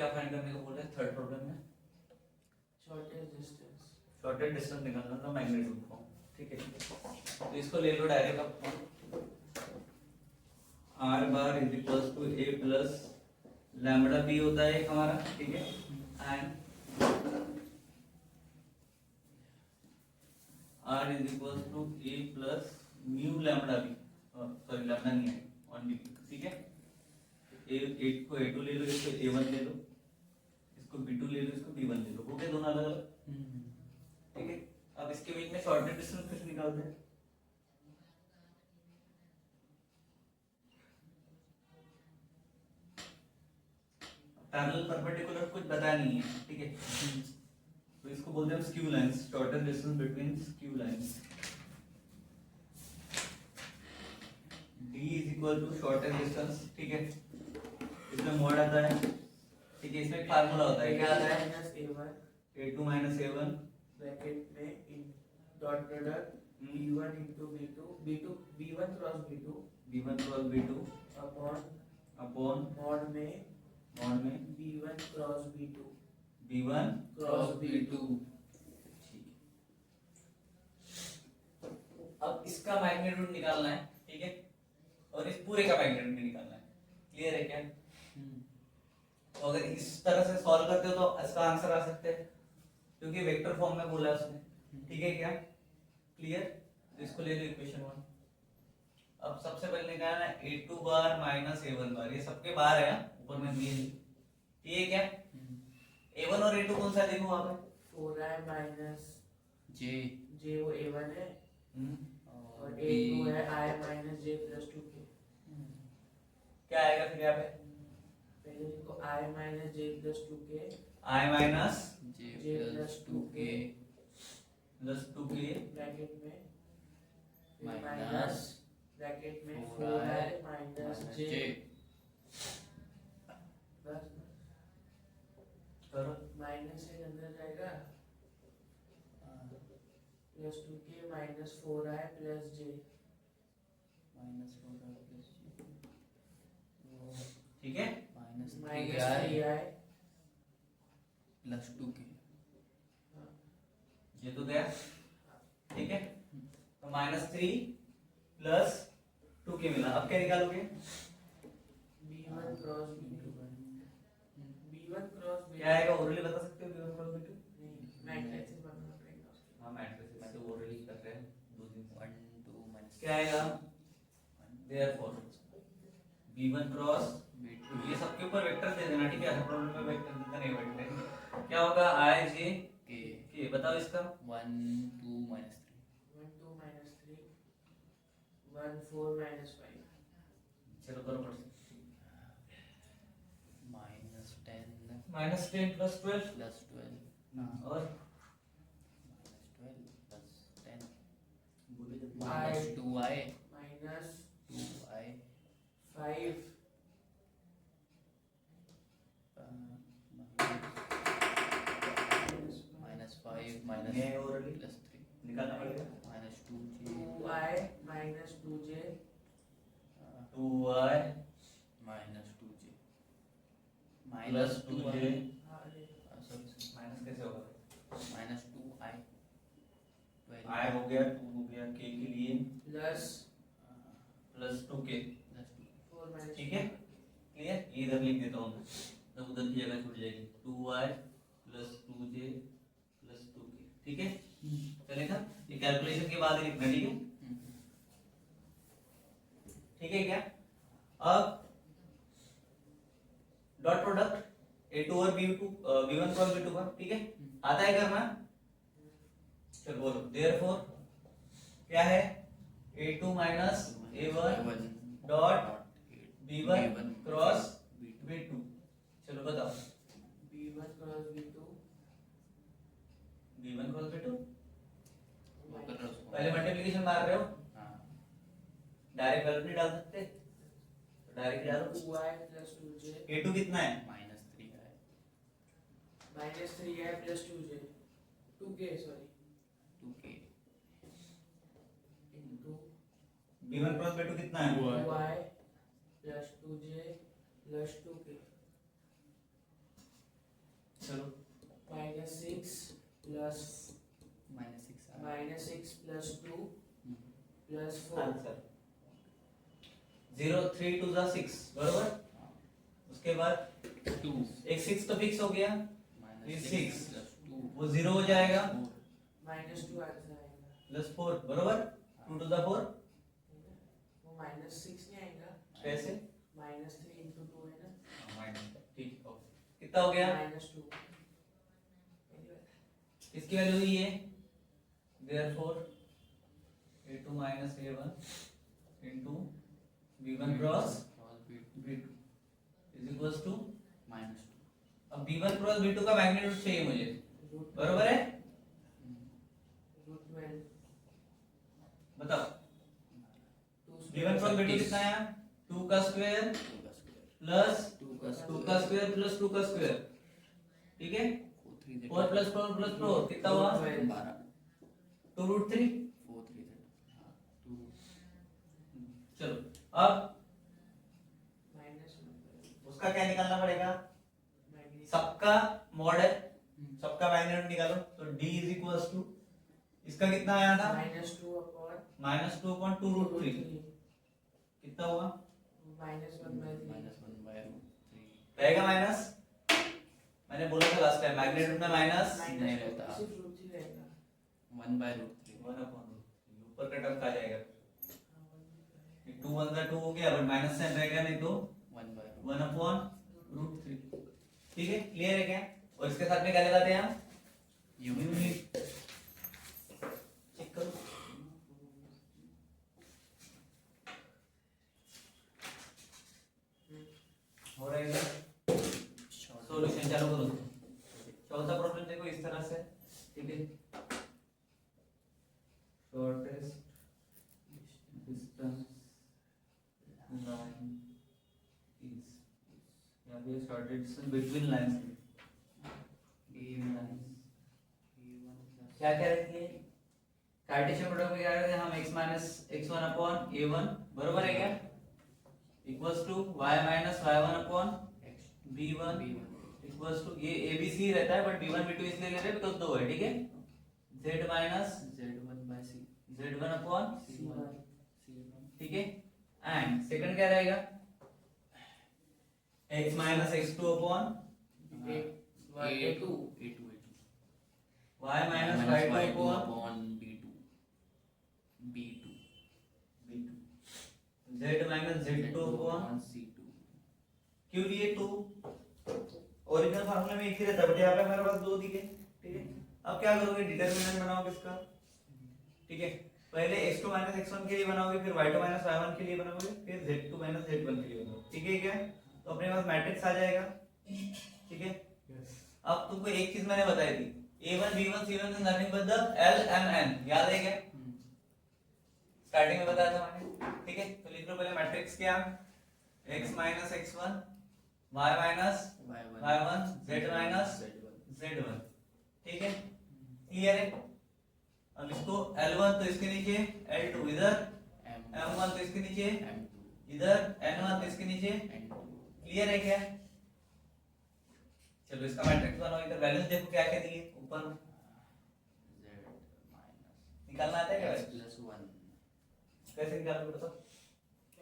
क्या फाइंड करने को बोल रहे हैं थर्ड प्रॉब्लम में? शॉर्टेस्ट डिस्टेंस निकालना था मैग्नीट्यूड को, ठीक है। तो इसको ले लो डायरेक्ट आप, r bar is equals to a plus lambda b होता है एक हमारा, ठीक है। And r is equals to a plus mu lambda b, sorry lambda नहीं है ओनली, ठीक है। ए को ए2 ले लो, इसको ए1 ले लो, इसको b2 ले लो, इसको b1 ले लो, हो गए दोनों अलग अलग, ठीक है। अब इसके बीच में शॉर्टेस्ट डिस्टेंस कैसे निकालते हैं? पैरेलल परपेंडिकुलर कुछ बताया नहीं है, ठीक है। तो इसको बोलते हैं skew lines, shortest distance between skew lines. d is equal to shortest distance, ठीक है। इसमें मोड आता है, ठीक है। इसमें एक फार्मूला होता है, क्या आता है? a2 माइनस a1 ब्रैकेट में in dot product b1 into b1 cross b2 upon mod में b1 क्रॉस b2 ठीक है। अब इसका मैग्नीट्यूड निकालना है, ठीक है, और इस पूरे का मैग्नीट्यूड भी निकालना है। क्लियर है क्या? तो अगर इस तरह से सॉल्व करते हो तो इसका आंसर आ सकते हैं, क्योंकि वेक्टर फॉर्म में बोला है उसने, ठीक है क्या? क्लियर? तो इसको ले लो इक्वेशन 1। अब सबसे पहले निकालना है a2 बार माइनस a1 बार, ये सबके बार है ऊपर में दिए, ठीक है क्या? a1 और a2 कौन सा देखो वहां पे? 4i माइनस j वो a1 है और a2 है i minus j plus 2k। क्या आएगा फिर यहाँ पे? पहले देखो i minus j plus 2k, i minus j plus 2k bracket में माइनस ब्रैकेट में 4i माइनस j बस करो, माइनस से अंदर जाएगा plus 2k minus 4i plus j ठीक है। माइनस 3i प्लस 2k, ये तो गया, ठीक है। तो -3 प्लस 2k मिला। अब क्या निकालोगे? b1 क्रॉस b2 क्या आएगा? ओरली बता सकते हो b1 क्रॉस b2? नहीं मैट्रिक्स बनाना पड़ेगा उसके। हाँ मैट्रिक्स में तो ओरली कर रहे हैं 2 दिन से। 1 2 माइनस क्या आएगा? देयरफॉर b1 क्रॉस b2, ये सबके ऊपर वेक्टर दे देना, ठीक है। हर प्रॉब्लम में वेक्टर देना नहीं, वेक्टर क्या होगा? i j k, बताओ इसका। 1 2 माइनस 3 1 2 माइनस 3 1 4 माइनस 5 चलो करो फट से। -10 -10 प्लस 12 प्लस 12 और -12 plus 10 I minus 2i minus 2i 5 minus 5 minus ये ओरली प्लस 3 निकालना पड़ेगा। Minus 2j 2i minus 2j 2i minus 2j plus 2j sorry minus कैसे होगा? माइनस 2i i हो गया, 2 हो गया, k के लिए plus plus 2k, plus 2 4 minus ठीक है। क्लियर? ये इधर लिख देता हूँ, तब उधर की जगह छूट जाएगी। 2i plus 2j plus 2k, ठीक है। चलेगा? ये कैलकुलेशन के बाद ही लिखना, ठीक है। ठीक है क्या? अब डॉट प्रोडक्ट a2 और b1 क्रॉस b2 का, ठीक है, आता है करना? चलो बोलो। देयरफॉर क्या है? a2 minus a1 dot b1 cross b2। चलो बताओ। b1 cross b2 b1 cross b2 वो कर रहा उसको पहले मल्टीप्लिकेशन मार रहे हो, हाँ डायरेक्ट वैल्यू नहीं डाल सकते, तो डायरेक्ट डालो। 2i प्लस 2j a2 कितना है? Minus 3i minus 3i plus 2j 2k sorry 2k into b1 cross b2 कितना है? 2i plus 2j plus 2k चलो -6 प्लस -6 प्लस 2 प्लस 4 आंसर 0 3 2 जा 6 बरोबर। उसके बाद 2 एक 6 तो फिक्स हो गया, ये -6 6 प्लस 2 वो 0 हो जाएगा, -2 आंसर आएगा। प्लस 4 बरोबर। 2 टू द 4 वो -6 नहीं आएगा, कैसे? -3 into 2 है ना, माइनस, ठीक ओके। कितना हो गया? -2 इसकी वैल्यू हुई है, therefore a2 minus a1 into b1 cross b2 is equals to -2 अब b1 क्रॉस b2 का मैग्नीट्यूड चाहिए मुझे, बरोबर है? √12 बताओ2 b1 क्रॉस b2 कितना है? 2 का स्क्वायर प्लस 2 का स्क्वायर प्लस 2 का स्क्वायर, ठीक है? 4 प्लस 4 प्लस 4 कितना हुआ? 12 2 रूट 3। 4 3 2 चलो अब -1 उसका क्या निकालना पड़ेगा? मैग्नीट्यूड सबका मॉड है, सबका मैग्नीट्यूड निकालो। तो d इज इक्वल्स टू इसका कितना आया था? -2 अपॉन -2 अपॉन 2 रूट 3 कितना हुआ? -1/3 रहेगा माइनस। मैंने बोला था लास्ट टाइम मैग्नीट्यूड में माइनस नहीं रहता। सिर्फ √3 रहेगा। 1/√3 1 अपॉन ऊपर का टर्म आ जाएगा। 2 1 का 2 हो गया, बट माइनस साइन रहेगा नहीं तो 1 अपॉन √3। ठीक है, क्लियर है क्या? और इसके साथ में क्या लगाते हैं हम? यूनिट। चेक करो हो रहा है। सॉल्यूशन चालू करो। चौथा प्रॉब्लम देखो इस तरह से, ठीक है? शॉर्टेस्ट डिस्टेंस लाइन इज, यहाँ पे शॉर्टेस्ट डिस्टेंस बिटवीन लाइंस क्या क्या रहती है? कार्टेशियन प्रोडक्ट में क्या रहता है? हम x minus x1 upon a1 बरोबर है क्या, equals to y minus y1 upon b1 equals to, ये abc रहता है बट b1 b2 इसलिए ले रहे हैं बिकॉज़ दो है, ठीक है? z माइनस z1 अपॉन ठीक है? एंड सेकंड क्या रहेगा? x minus x2 upon A2 y minus y2 upon b2 z minus z2 upon c2 क्यों लिए 2? ओरिजिनल फार्मूला में एक ही रहता है बट यहाँ पे हमारे पास दो दिखे, ठीक है? अब क्या करोगे? डिटरमिनेंट बनाओगे इसका, ठीक है? पहले x2 माइनस x1 के लिए बनाओगे, फिर y2 माइनस y1 के लिए बनाओगे, फिर z2 माइनस z1 के लिए बनाओगे, ठीक है क्या? तो अपने पास मैट्रिक्स आ जाएगा, ठीक है? अब तुमको एक चीज मैंने बताई थी, a1 b1 c1 is nothing but the lmn, याद है क्या? स्टार्टिंग में बताया था मैंने, ठीक है? तो लिख लो पहले मैट्रिक्स क्या? x minus x1 y minus y1 z minus z1, ठीक है? क्लियर है? अब इसको L1 तो इसके नीचे, L2 इधर, M1 तो इसके नीचे इधर, N1 तो इसके नीचे, क्लियर है क्या? चलो इसका मैट्रिक्स बनाओ, इधर वैल्यूज देखो क्या क्या दिए ऊपर निकालना आता है क्या? कैसे निकालोगे बताओ?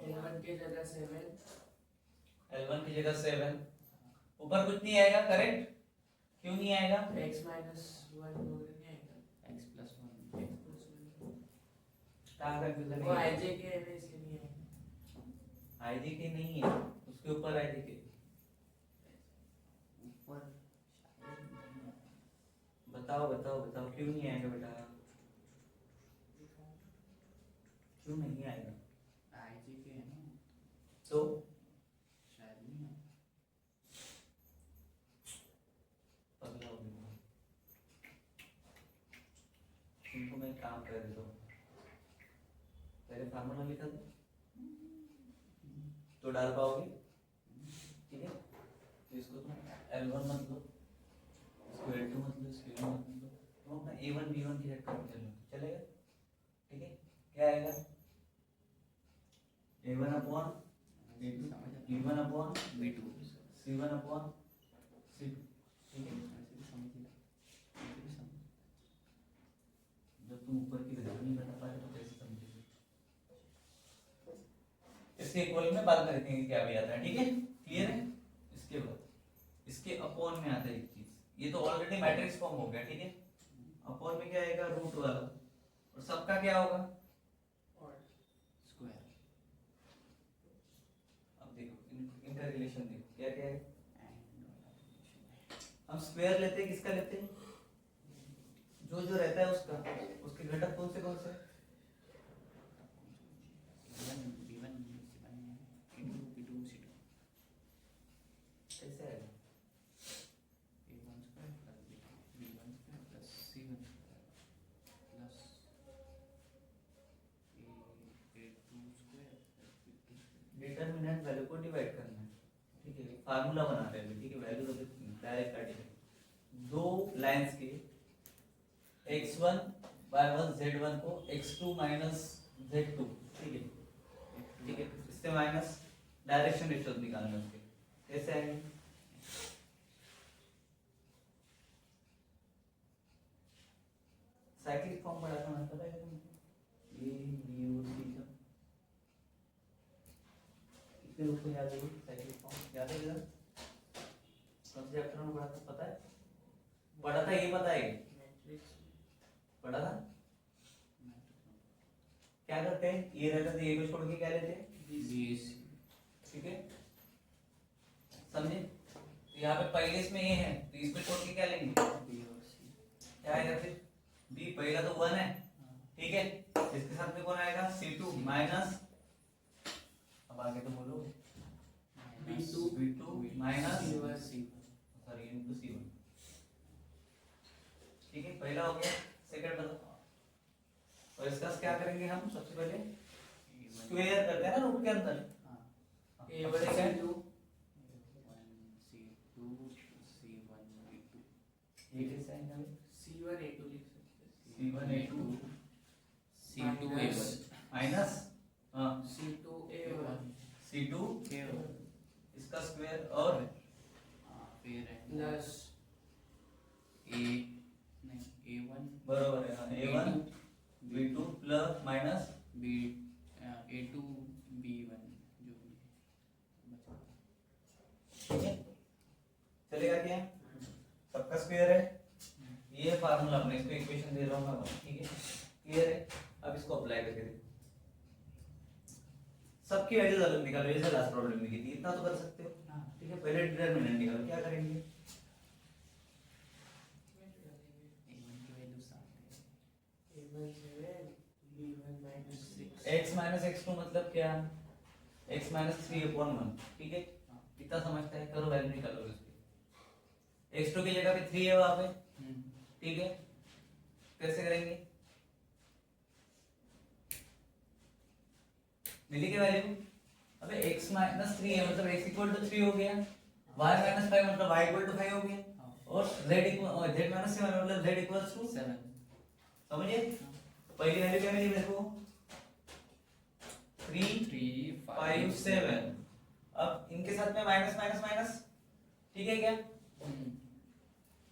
L1 की जगह 7 L1 की जगह 7, ऊपर कुछ नहीं आएगा, करेक्ट? क्यों नहीं आएगा? x माइनस 1 वगैरह नहीं आएगा, x plus 1 x plus 1 कहाँ कंफ्यूजन वो है? ij के है ना इसलिए नहीं आएगा। आईजी के नहीं है, उसके ऊपर आईजी के। ऊपर बताओ बताओ बताओ क्यों नहीं आएगा बेटा? क्यों नहीं आएगा? ig के है ना, तो शायद नहीं है। पगला हो गया। तुमको मैं एक काम कर देता हूँ, पहले फार्मूला लिखा दो तो डाल पाओगे, ठीक है? तो इसको तुम L1 मत लो, इसको L2 मत लो, इसको L1 मत लो, तुम अपना A1 B1 की हेड कर लो, चलेगा? ठीक है? क्या आएगा? A1 upon B1 upon b2 C1 upon C2, ठीक है, ऐसे भी समझ लिया, ऐसे भी समझ। जब तुम ऊपर की वैल्यू नहीं बता पा रहे तो कैसे समझोगे? इसके इक्वल में बाद में देखेंगे क्या भी आता है, ठीक है, क्लियर है। इसके बाद इसके अपॉन में आता है एक चीज, ये तो ऑलरेडी मैट्रिक्स फॉर्म हो गया, ठीक है। अपॉन में क्या आएगा, रूट वाला, और सबका क्या होगा, स्क्वायर अब देखो इनका रिलेशन देखो क्या क्या है। एंड हम स्क्वायर लेते हैं, किसका लेते हैं, जो जो रहता है उसका, उसके घटक कौन से B1 C1 P2 C2 कैसे आएगा, A1 square plus B1 square plus C1 square plus A2 square plus B2 square. Determinant value को डिवाइड करना है, ठीक है, फार्मूला बनाते हैं, ठीक है, वैल्यू तो डायरेक्ट काटेंगे। दो लाइंस के x1 y1 z1 को x2 माइनस z2, ठीक है, ठीक है, इससे माइनस डायरेक्शन रेशियो निकालना है उसके, कैसे आएंगे, साइक्लिक फॉर्म पढ़ा था, पता है तुमको, ये b और c का कितने रूप में याद है, साइक्लिक फॉर्म याद है इधर, कौन से चैप्टर में पढ़ा था, पता है, पढ़ा था, ये पता है, पढ़ा था, क्या करते हैं, ये रहता था, ये को छोड़ के क्या लेते हैं, BC ठीक है, समझे। तो यहाँ पे पहले इसमें ए है तो इसमें छोड़ के क्या लेंगे, B और C क्या आएगा फिर, बी, पहला तो 1 है, ठीक है, इसके साथ में कौन आएगा, C2 माइनस, अब आगे तो बोलो, B2 minus sorry into C1, ठीक है, पहला हो गया, सेकंड बताओ, और इसका क्या करेंगे हम, सबसे पहले स्क्वायर करते हैं ना रूट के अंदर, A1 सेकंड ये कैसे आएगा, C1 A2 लिख सकते C1 A2 C2 A1 minus C2 A1 C2 A1 इसका स्क्वायर और फिर प्लस A1 बराबर है A1 B2 plus minus B A2 B1 जो भी बचा। ठीक है, चलेगा क्या, सबका स्क्वायर है, ये फार्मूला अपने, इसको इक्वेशन दे रहा हूं मैं, ठीक है, क्लियर है। अब इसको अप्लाई करके देखो, सबकी वैल्यूज अलग निकालो, जैसे लास्ट प्रॉब्लम में की थी, इतना तो कर सकते हो, ठीक है। पहले डिटरमिनेंट निकालो, क्या करेंगे, A1 की वैल्यू 7 है, A1 7 B1 minus 6 x minus x2 मतलब क्या, x माइनस 3/1, ठीक है, कितना समझता है, करो वैल्यू निकालो इसकी, x2 की जगह पे 3 है वहां पे, ठीक है, कैसे करेंगे, मिली क्या वैल्यू, अबे x माइनस 3 है मतलब x इक्वल टू 3 हो गया, y माइनस 5 मतलब y इक्वल टू 5 हो गया, और z इक्वल z माइनस 7 मतलब z इक्वल्स टू 7 समझिए। पहली वैल्यू क्या मिली मेरे को, 3 3 5 7, अब इनके साथ में माइनस माइनस माइनस, ठीक है क्या,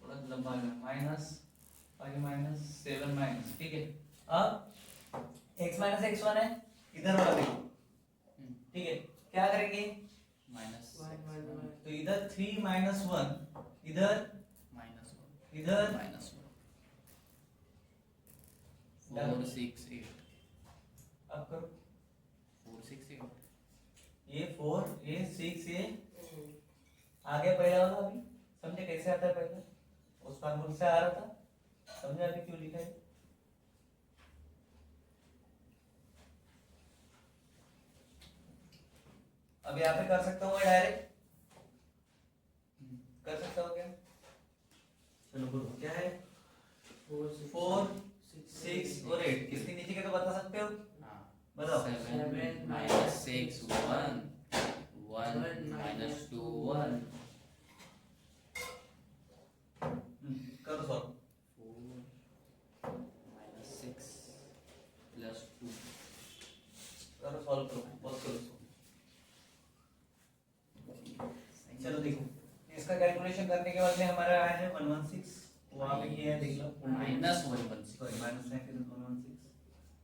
थोड़ा लंबा है, माइनस 5 माइनस 7 माइनस, ठीक है। अब x माइनस x1 है इधर वाला देखो, ठीक है, क्या करेंगे, माइनस तो इधर 3 माइनस 1, इधर माइनस इधर माइनस 4 6 8 अब करो, 4 6 8 ये 4 ये 6 ये आ गया पहला वाला, अभी समझे कैसे आता है, पहले उस फार्मूले से आ रहा था, समझे अभी क्यों लिखा है, अब यहाँ पे कर सकता हूँ डायरेक्ट, कर सकता हूँ क्या, चलो बोलो क्या है, 4 6 और 8, किसके नीचे के तो बता सकते हो, बताओ, 7 minus 6 1 1 minus 2 1 करो सॉल्व, 4 minus 6 plus 2 करो सॉल्व करो, बहुत करो solve। चलो देखो इसका कैलकुलेशन करने के बाद में हमारा आया है 116, वहां पे ये है देख लो माइनस 116 सॉरी माइनस है फिर 116,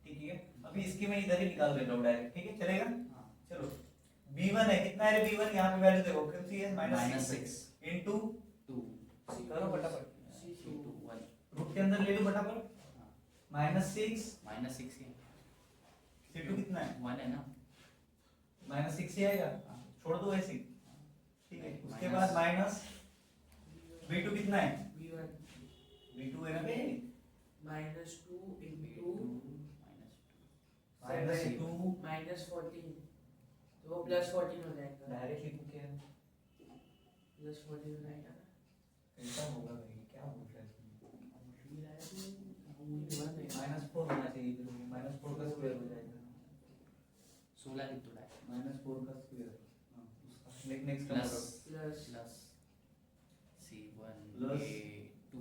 ठीक है। अभी इसकी मैं इधर ही निकाल देता हूँ डायरेक्ट, ठीक है चलेगा। हाँ चलो b1 है, कितना है b1, यहाँ पे वैल्यू देखो कितनी है माइनस -6 6 इनटू 2 करो फटाफट, C2 1 रूट के अंदर ले लो फटाफट, -6 माइनस 6 है c2 कितना है 1 है ना -6 ही आएगा, हाँ। छोड़ दो ऐसे ही, ठीक है। उसके माइनस- बाद माइनस b2 कितना है, B1 b2 है ना बे, -2 into -2 -14 तो +14 हो जाएगा, डायरेक्ट लिखो क्या है, +14 हो जाएगा ना। कैसा होगा भाई, क्या बोल रहा है B1 -4 होना चाहिए, फिर -4 का स्क्वायर हो जाएगा, 16 लिख दो डायरेक्ट -4 का स्क्वायर, हां उसका next plus plus plus C1 Plus A2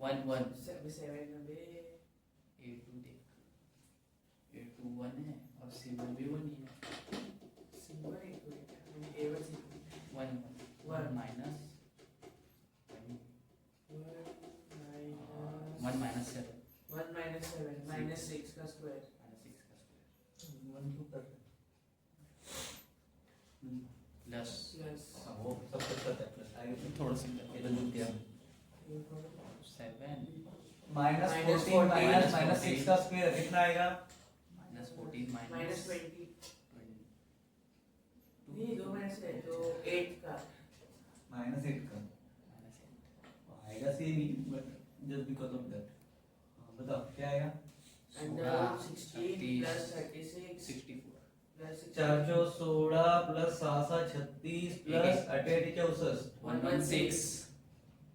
1 1 1 7 में A2 देख A2 1 है और C1 भी 1 ही है C1 A1 C2 1 1 minus 1 minus 7 1 -7 -6 का स्क्वायर माइनस 6 का स्क्वायर 1 क्यों कर रहे प्लस प्लस हैं, वो सब कुछ करता है प्लस आगे थोड़ा सा ये तो लिख दिया 7 -14 -6 का स्क्वायर कितना आएगा, माइनस 14 -20 नहीं 2 माइनस है तो 8 का -8 का आएगा same he, but just because of that. बताओ क्या आएगा, अंडर 16 प्लस 36 64 प्लस 4 चौ 16 प्लस 7 36 प्लस 88 64 116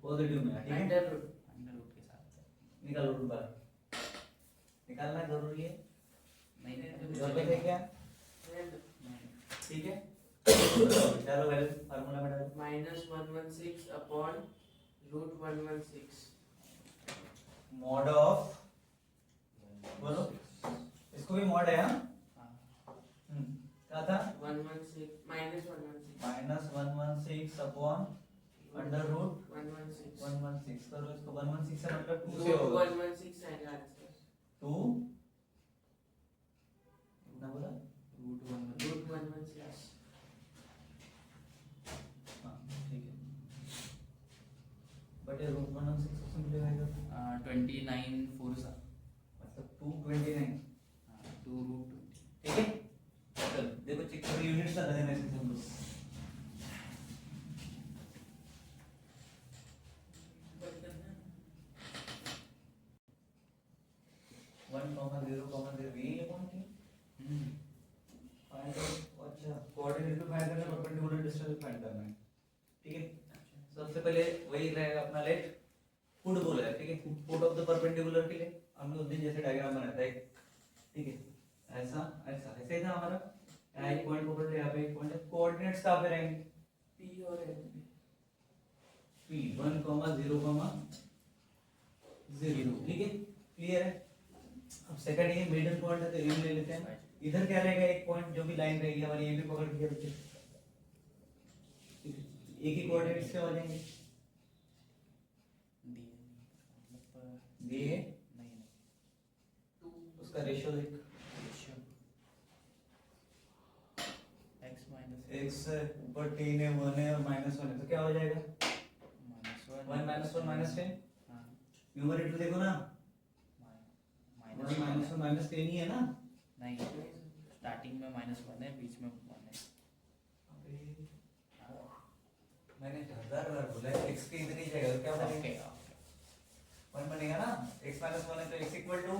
पॉजिटिव में, ठीक है। अंडर रूट अंडर रूट के साथ निकालो रूट बार, निकालना जरूरी है, नहीं जरूरत है क्या, नहीं ठीक है। चलो वैल्यू फार्मूला में डालो, -116 अपॉन √116 मॉड ऑफ, बोलो इसको भी मॉड है, हाँ हाँ क्या था, 116 -116 -116 अपॉन अंडर रूट 116 116 करो इसको, 116 से मतलब 2 से होगा, 116 आएगा आंसर 2 कितना बोला, √116 हाँ ठीक है, बट ये रूट 116 को सिंपलीफाई करो, 29 4 सा मतलब 229, 2 रूट 20 ठीक है। चल देखो चेक करो, यूनिट्स लगा देना इसमें तुम बस, वन कॉमा जीरो ये कौन थी, फाइंड आउट, अच्छा कोऑर्डिनेट पे फाइंड करना है, परपेंडिकुलर डिस्टेंस फाइंड करना है, ठीक है। सबसे पहले वही रहेगा अपना लेट फुट बोला है, ठीक है, फुट ऑफ द परपेंडिकुलर के लिए हमने उस दिन जैसे डायग्राम बनाया था एक, ठीक है, ऐसा ऐसा ऐसे ही था हमारा, यहाँ एक पॉइंट पकड़ लिया, यहाँ पे एक पॉइंट है, कोऑर्डिनेट्स कहाँ पे रहेंगे, P और N P 1, 0, 0, ठीक है, क्लियर है। अब सेकंड ये मिडिल पॉइंट है तो ये ले लेते हैं, इधर क्या रहेगा, एक पॉइंट जो भी लाइन रहेगी हमारी ये भी पकड़ के बच्चे, एक ही कोऑर्डिनेट्स से हो जाएंगे, दिए नहीं उसका रेशियो देख, x माइनस x ऊपर 3 है 1 है और -1 है तो क्या हो जाएगा, 1 -1 -10, हाँ न्यूमरेटर देखो ना, माइनस -1 -10 ही है ना, नहीं स्टार्टिंग में -1 है बीच में 1 है मैंने 1000 बार बोला है x के इधर ही जाएगा तो क्या बनेगा, ओके 1 बनेगा ना, x -1 है तो x equal to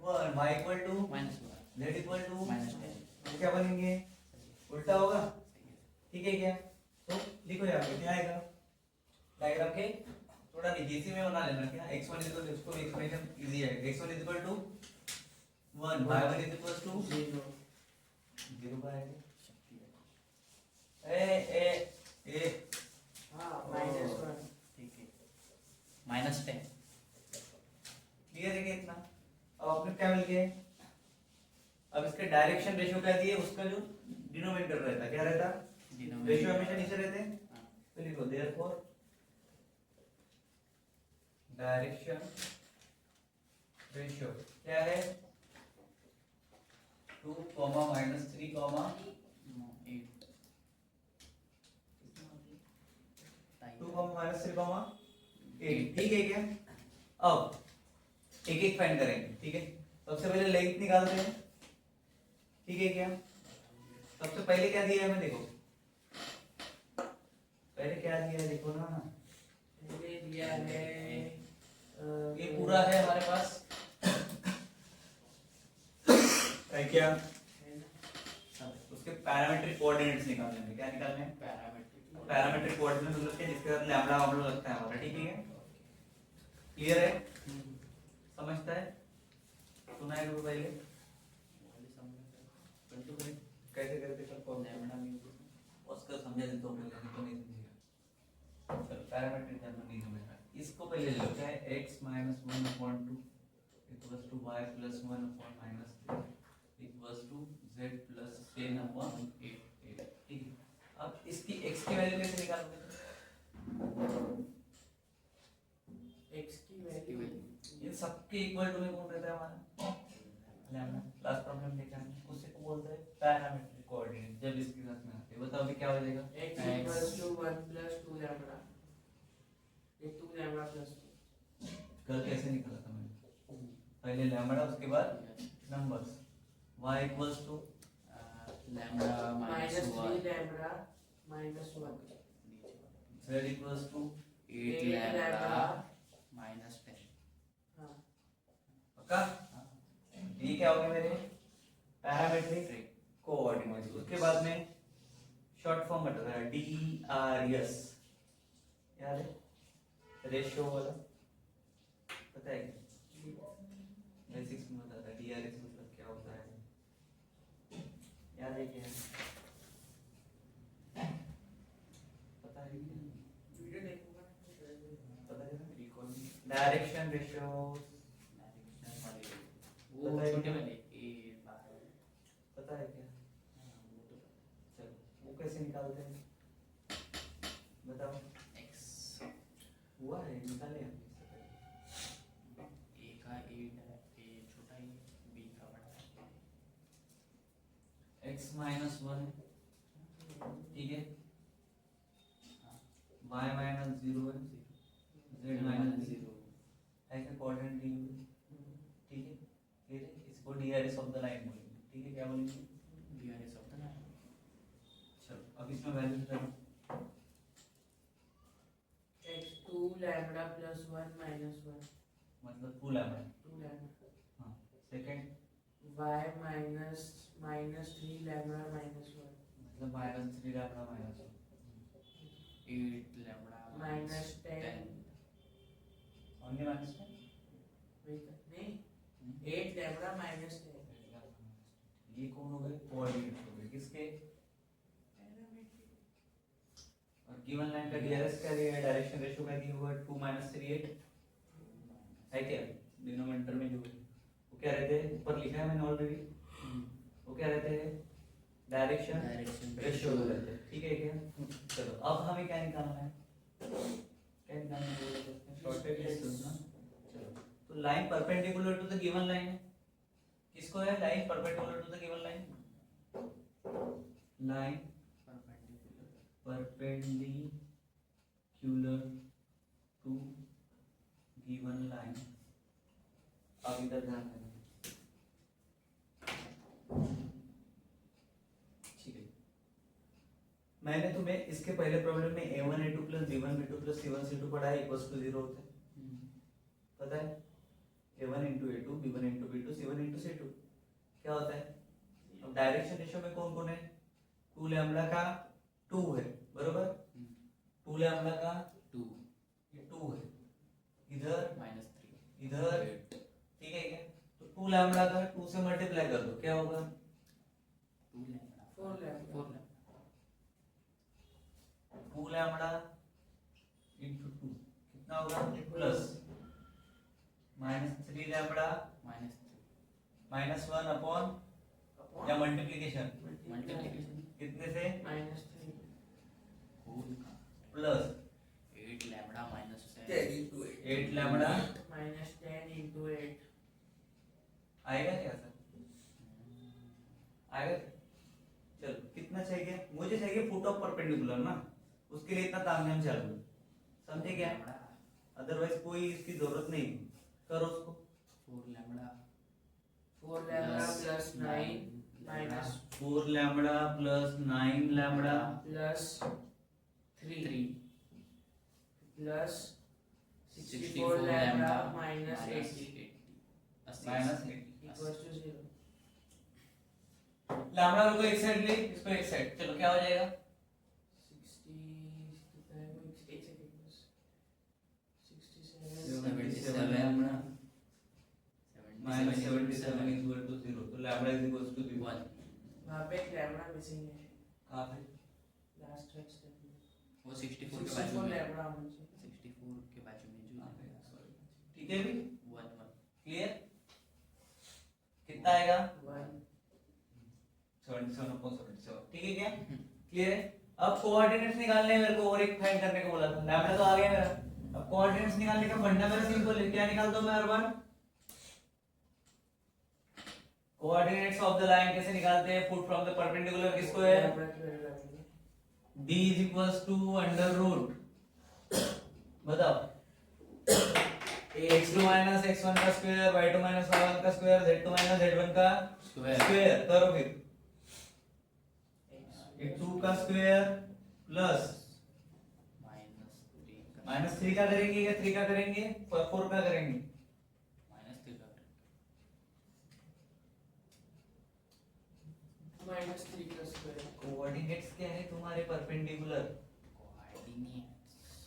1, y equal to -1 z equal to -10 तो क्या बनेंगे, उल्टा होगा, ठीक है क्या, तो लिखो यहाँ पे क्या आएगा, डायग्राम के थोड़ा नीचे इसी में बना लेना, क्या x1 इक्वल टू, इसको एक्सप्रेशन इजी है, x1 equal to 1, y1 equal to 0 का आएगा, ए हाँ -1 ठीक है -10 क्लियर है क्या इतना। अब आपने क्या मिल गया, अब इसके डायरेक्शन रेशियो क्या दिए, उसका जो डिनोमिनेटर रहता क्या रहता, रेशियो हमेशा नीचे रहते हैं, तो लिखो देयरफॉर डायरेक्शन रेशियो क्या है 2, -3, 8 2, -3, 8 ठीक है क्या। अब एक एक फाइंड करेंगे ठीक है। सबसे पहले लेंथ निकालते हैं ठीक है क्या। सबसे पहले क्या दिया है हमें देखो, पहले क्या दिया है देखो ना, पहले दिया है ये पूरा है हमारे पास है क्या। उसके पैरामीट्रिक कोऑर्डिनेट्स निकालने हैं, क्या निकालने हैं पैरामीट्रिक कोऑर्डिनेट मतलब के जिसके साथ लैम्डा वाम्डा लगता है हमारा ठीक है। क्लियर है, समझता है, सुना है वो पहले कैसे करते कल कौन उसका समझा दे तो नहीं समझेगा। चलो पैरामीट्रिक जानना नहीं समझ रहा, इसको पहले ले लो क्या है x - 1/2 equals to y + 1/-3 equals to z + 10/8 ठीक है। अब इसकी x की वैल्यू कैसे निकालोगे, x की वैल्यू इन सबके इक्वल टू में कौन रहता है हमारा लैम्डा। लास्ट प्रॉब्लम देखा हमने, उससे को बोलते हैं पैरामीट्रिक कोऑर्डिनेट। जब इसके साथ में आते हैं बताओ अभी क्या हो जाएगा x = 1 + 2 लैम्डा, ये 2 लैम्डा + 2 कल कैसे निकाला था मैंने, पहले लैम्डा उसके बाद numbers y equals to lambda -3 lambda -1 z equals to 8 lambda -10 हाँ पक्का। ये क्या हो गया मेरे पैरामीट्रिक कोऑर्डिनेट्स। उसके बाद में शॉर्ट फॉर्म बता है DRS, याद है रेशियो वाला, पता है बेसिक्स में बताता है DRS मतलब क्या होता है, याद है क्या पता है क्या, वीडियो देखूंगा पता है रिकॉर्ड डायरेक्शन रेशियो वो छोटे वाले ए बाहर पता है क्या। वो तो चलो वो कैसे निकालते हैं बताओ, x हुआ है निकाले हम a का 8 है, a छोटा ही b का बड़ा है, x - 1 ठीक है, y - 0 है, z - 0 ऐसे कोऑर्डिनेट दी हुई ठीक है। फिर इसको DRS ऑफ द लाइन बोलेंगे ठीक है, क्या बोलेंगे DRS ऑफ द लाइन। चलो अब इसमें वैल्यू निकालो, x 2 लैम्डा + 1 - 1 मतलब 2 लैम्डा 2 लैम्डा, हाँ। सेकंड y -3 लैम्डा -1 मतलब -3 लैम्डा -1 8 लैम्डा -10 ओनली -10 नहीं 8 लैम्डा -10 ये कौन हो गए कोऑर्डिनेट हो गए किसके, और गिवन लाइन का DRS क्या दिया है, डायरेक्शन रेशियो क्या दिया हुआ है 2 - 3 8 है क्या। डिनोमिनेटर में जो है वो क्या रहते हैं, ऊपर लिखा है मैंने ऑलरेडी, वो क्या रहते हैं डायरेक्शन रेशियो रहते हैं ठीक है क्या। चलो अब हमें क्या निकालना है, क्या निकालना है शॉर्टेज डिस्टेंस ना। चलो तो line perpendicular to the given line, किसको है line perpendicular to the given line, line perpendicular to given line. अब इधर ध्यान देना ठीक है। मैंने तुम्हें इसके पहले प्रॉब्लम में a1 a2 + b1 b2 + c1 c2 पढ़ा है इक्वल्स टू 0 होता है, पता है a1 × a2 b1 × b2 c1 × c2 क्या होता है। अब डायरेक्शन रेशियो में कौन कौन है, 2 लैम्डा का 2 है बरोबर, 2 लैम्डा का 2 ये 2 है, इधर -3 इधर ठीक है क्या। तो 2 लैम्डा का 2 से मल्टीप्लाई कर दो क्या होगा 2 लैम्डा 4 लैम्डा 4 लैम्डा 2 लैम्डा × 2 कितना होगा प्लस -3 लैम्डा -3 -1 अपॉन या मल्टीप्लिकेशन मल्टीप्लिकेशन कितने से -3 होल का प्लस चाहिए? मुझे चाहिए फुट ऑफ परपेंडिकुलर ना, उसके लिए इतना तामझाम चालू है, समझे क्या? अदरवाइज कोई इसकी जरूरत नहीं, करो उसको। 4 lambda plus 9 minus 4 lambda plus 9 lambda plus 3 plus 64 lambda minus 80 minus equals to 0। Lambda को एक साइड ले, इसको एक साइड, चलो क्या हो जाएगा? 77 माइनस 77 इक्वल टू 0, तो लैम्बडा इज इक्वल टू 1। वहां पे एक लैम्बडा मिसिंग है, कहां पे? लास्ट स्टेप में वो 64 के बाजू 64 में, लैम्बडा होना चाहिए। 64 के बाजू में जो सॉरी, ठीक है भी 1 क्लियर? कितना आएगा? 1 77/77, ठीक है क्या? क्लियर है? अब कोऑर्डिनेट्स निकालने हैं मेरे को, और एक फाइंड करने को बोला था, लैम्बडा तो आ गया मेरा। अब कोऑर्डिनेट्स निकालने का फंडा मेरा सिंपल है, क्या निकालता हूं मैं हर बार? कोऑर्डिनेट्स ऑफ द लाइन कैसे निकालते हैं? फुट फ्रॉम द परपेंडिकुलर किसको है? लैम्बडा की वैल्यू डालेंगे। d is equals to under root, बताओ, x2 minus x1 का स्क्वायर, y2 minus y1 का स्क्वायर, z2 minus z1 का स्क्वायर, करो फिर। ये 2 का स्क्वायर प्लस माइनस 3 का करेंगे या 3 का करेंगे? 4 का करेंगे। माइनस 3 का स्क्वायर कोऑर्डिनेट्स क्या है तुम्हारे परपेंडिकुलर?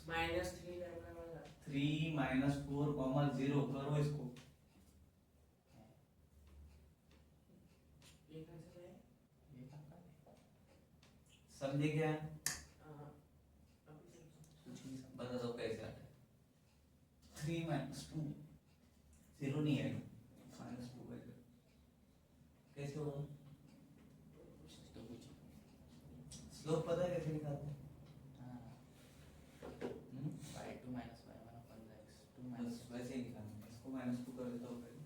माइनस 3 लैम्बडा वाला 3 minus 4, 0, करो इसको। ये कैसे है? समझे क्या? हाँ, अभी बता दो कैसे आता है? 3 minus 2 0 नहीं है, minus 2 है, कैसे होगा? स्लोप पता है कैसे निकालते हैं? बस वैसे ही निकालना है, इसको -2 कर देता हूँ पहले।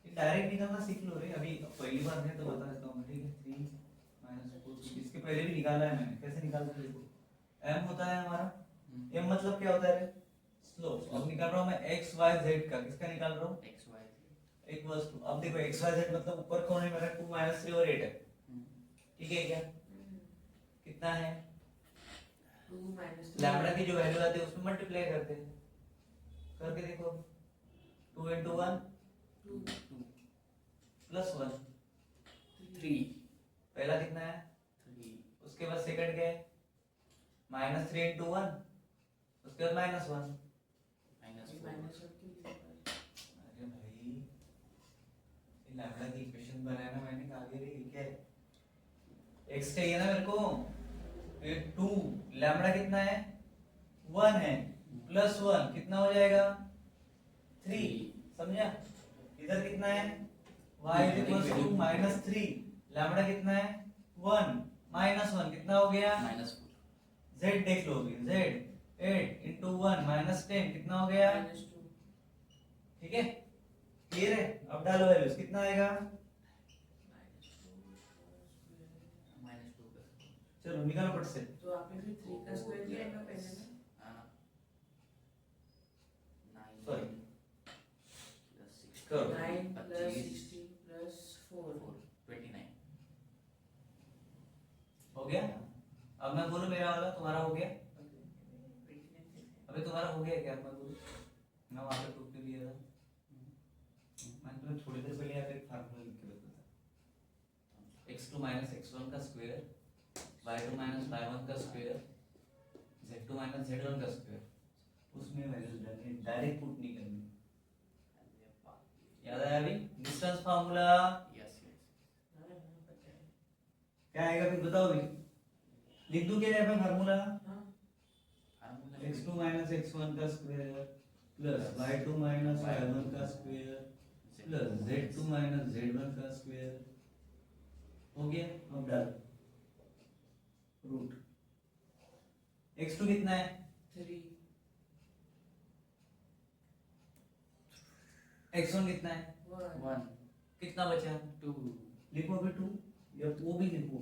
ये डायरेक्ट निकालना सीख लो रे, अभी पहली बार है तो बता देता हूँ मैं, ठीक है? 3 -4, इसके पहले भी निकाला है मैंने, कैसे निकालते हैं देखो। m होता है हमारा, m मतलब क्या होता है रे? स्लोप। अब निकाल रहा हूँ मैं x y z का, किसका निकाल रहा हूँ? इक्वल्स टू, अब देखो x y z मतलब ऊपर कौन है मेरा? 2 -3 और 8 है, ठीक है क्या? कितना है? 2 माइनस लैम्बडा की जो वैल्यू आती है उसमें मल्टीप्लाई करते हैं, करके देखो। 2 into 1 2 प्लस 1, 3 पहला कितना है? 3 उसके बाद सेकंड क्या है? -3 into 1, उसके बाद -1। माइनस 1 की अरे भाई, ये लैम्बडा की इक्वेशन बनाया ना मैंने, आगे रे ये क्या है? x चाहिए ना मेरे को, ये 2 लैम्बडा कितना है? 1 है, प्लस 1 कितना हो जाएगा? 3, समझा? इधर कितना है? y is equals to -3, lambda कितना है? 1 -1 कितना हो गया? z देख लो अभी, z 8 into 1 -10 कितना हो गया? माइनस 2 ठीक है, क्लियर है? अब डालो वैल्यूज, कितना आएगा? चलो निकालो फट से। तो आपने फिर 3 का स्क्वायर किया है ना पहले में? सॉरी, करो। 9 प्लस 16 प्लस 4 हो गया? अब मैं बोलूं मेरा वाला, तुम्हारा हो गया? अबे तुम्हारा हो गया क्या? मैं बोलूं मैं वहां पे टूट के दिया था, मैं तुम्हें थोड़ी देर पहले यहाँ पे एक फार्मूला लिख के बताता था। x2 minus x1 का स्क्वायर, y2 minus y1 का स्क्वायर, z2 minus z1 का स्क्वायर, उसमें वैल्यूज डालनी, डायरेक्ट पुट नहीं करनी। याद आया अभी? डिस्टेंस फार्मूला क्या आएगा फिर बताओ अभी? लिख दूं क्या यहाँ पे फार्मूला? x2 minus x1 का square plus y2 minus y1 का square plus z2 minus z1 का स्क्वायर, हो गया? अब डाल रूट। x2 कितना है? 3 x1 कितना है? 1 कितना बचा? 2 लिखो अभी 2 या वो भी लिखो,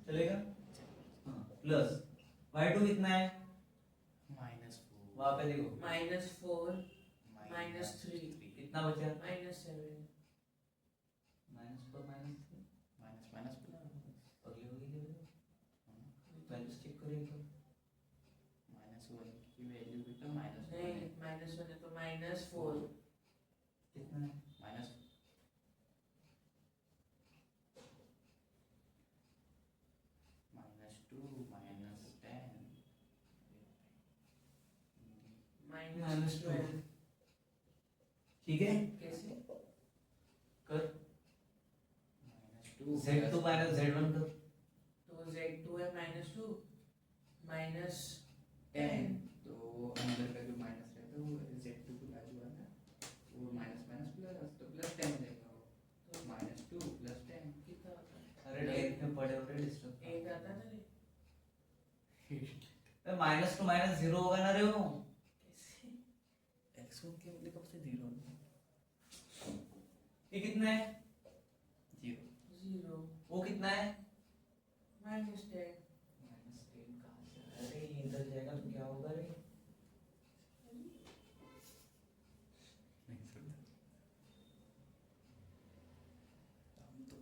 चलेगा? प्लस y2 कितना है, -4 वहां पे देखो -4 -3 कितना बचा, -7 -4 -3 माइनस अगली होगी वैल्यू चेक करिए तो -1 की वैल्यू कितना -1 नहीं है -1 है तो -4 कितना है, माइनस -2 -10 -12 ठीक है कैसे कर, -2 z2 माइनस z1 कर, तो z2 है -2 -10 तो अंदर का जो माइनस रहता है वो z2 के बाजू वाला वो माइनस माइनस प्लस तो +10 हो जाएगा वो तो -2 +10 कितना होता है अरे टेंथ में पढ़े होते डिस्टर्ब, एक आता है ना रे माइनस टू माइनस जीरो होगा ना रे वो, कैसे x1 के बदले कब से 0 ये कितना है, 0 0 वो कितना है, -10 माइनस 10 कहाँ से आया? अरे ये इधर जाएगा तो क्या होगा रे,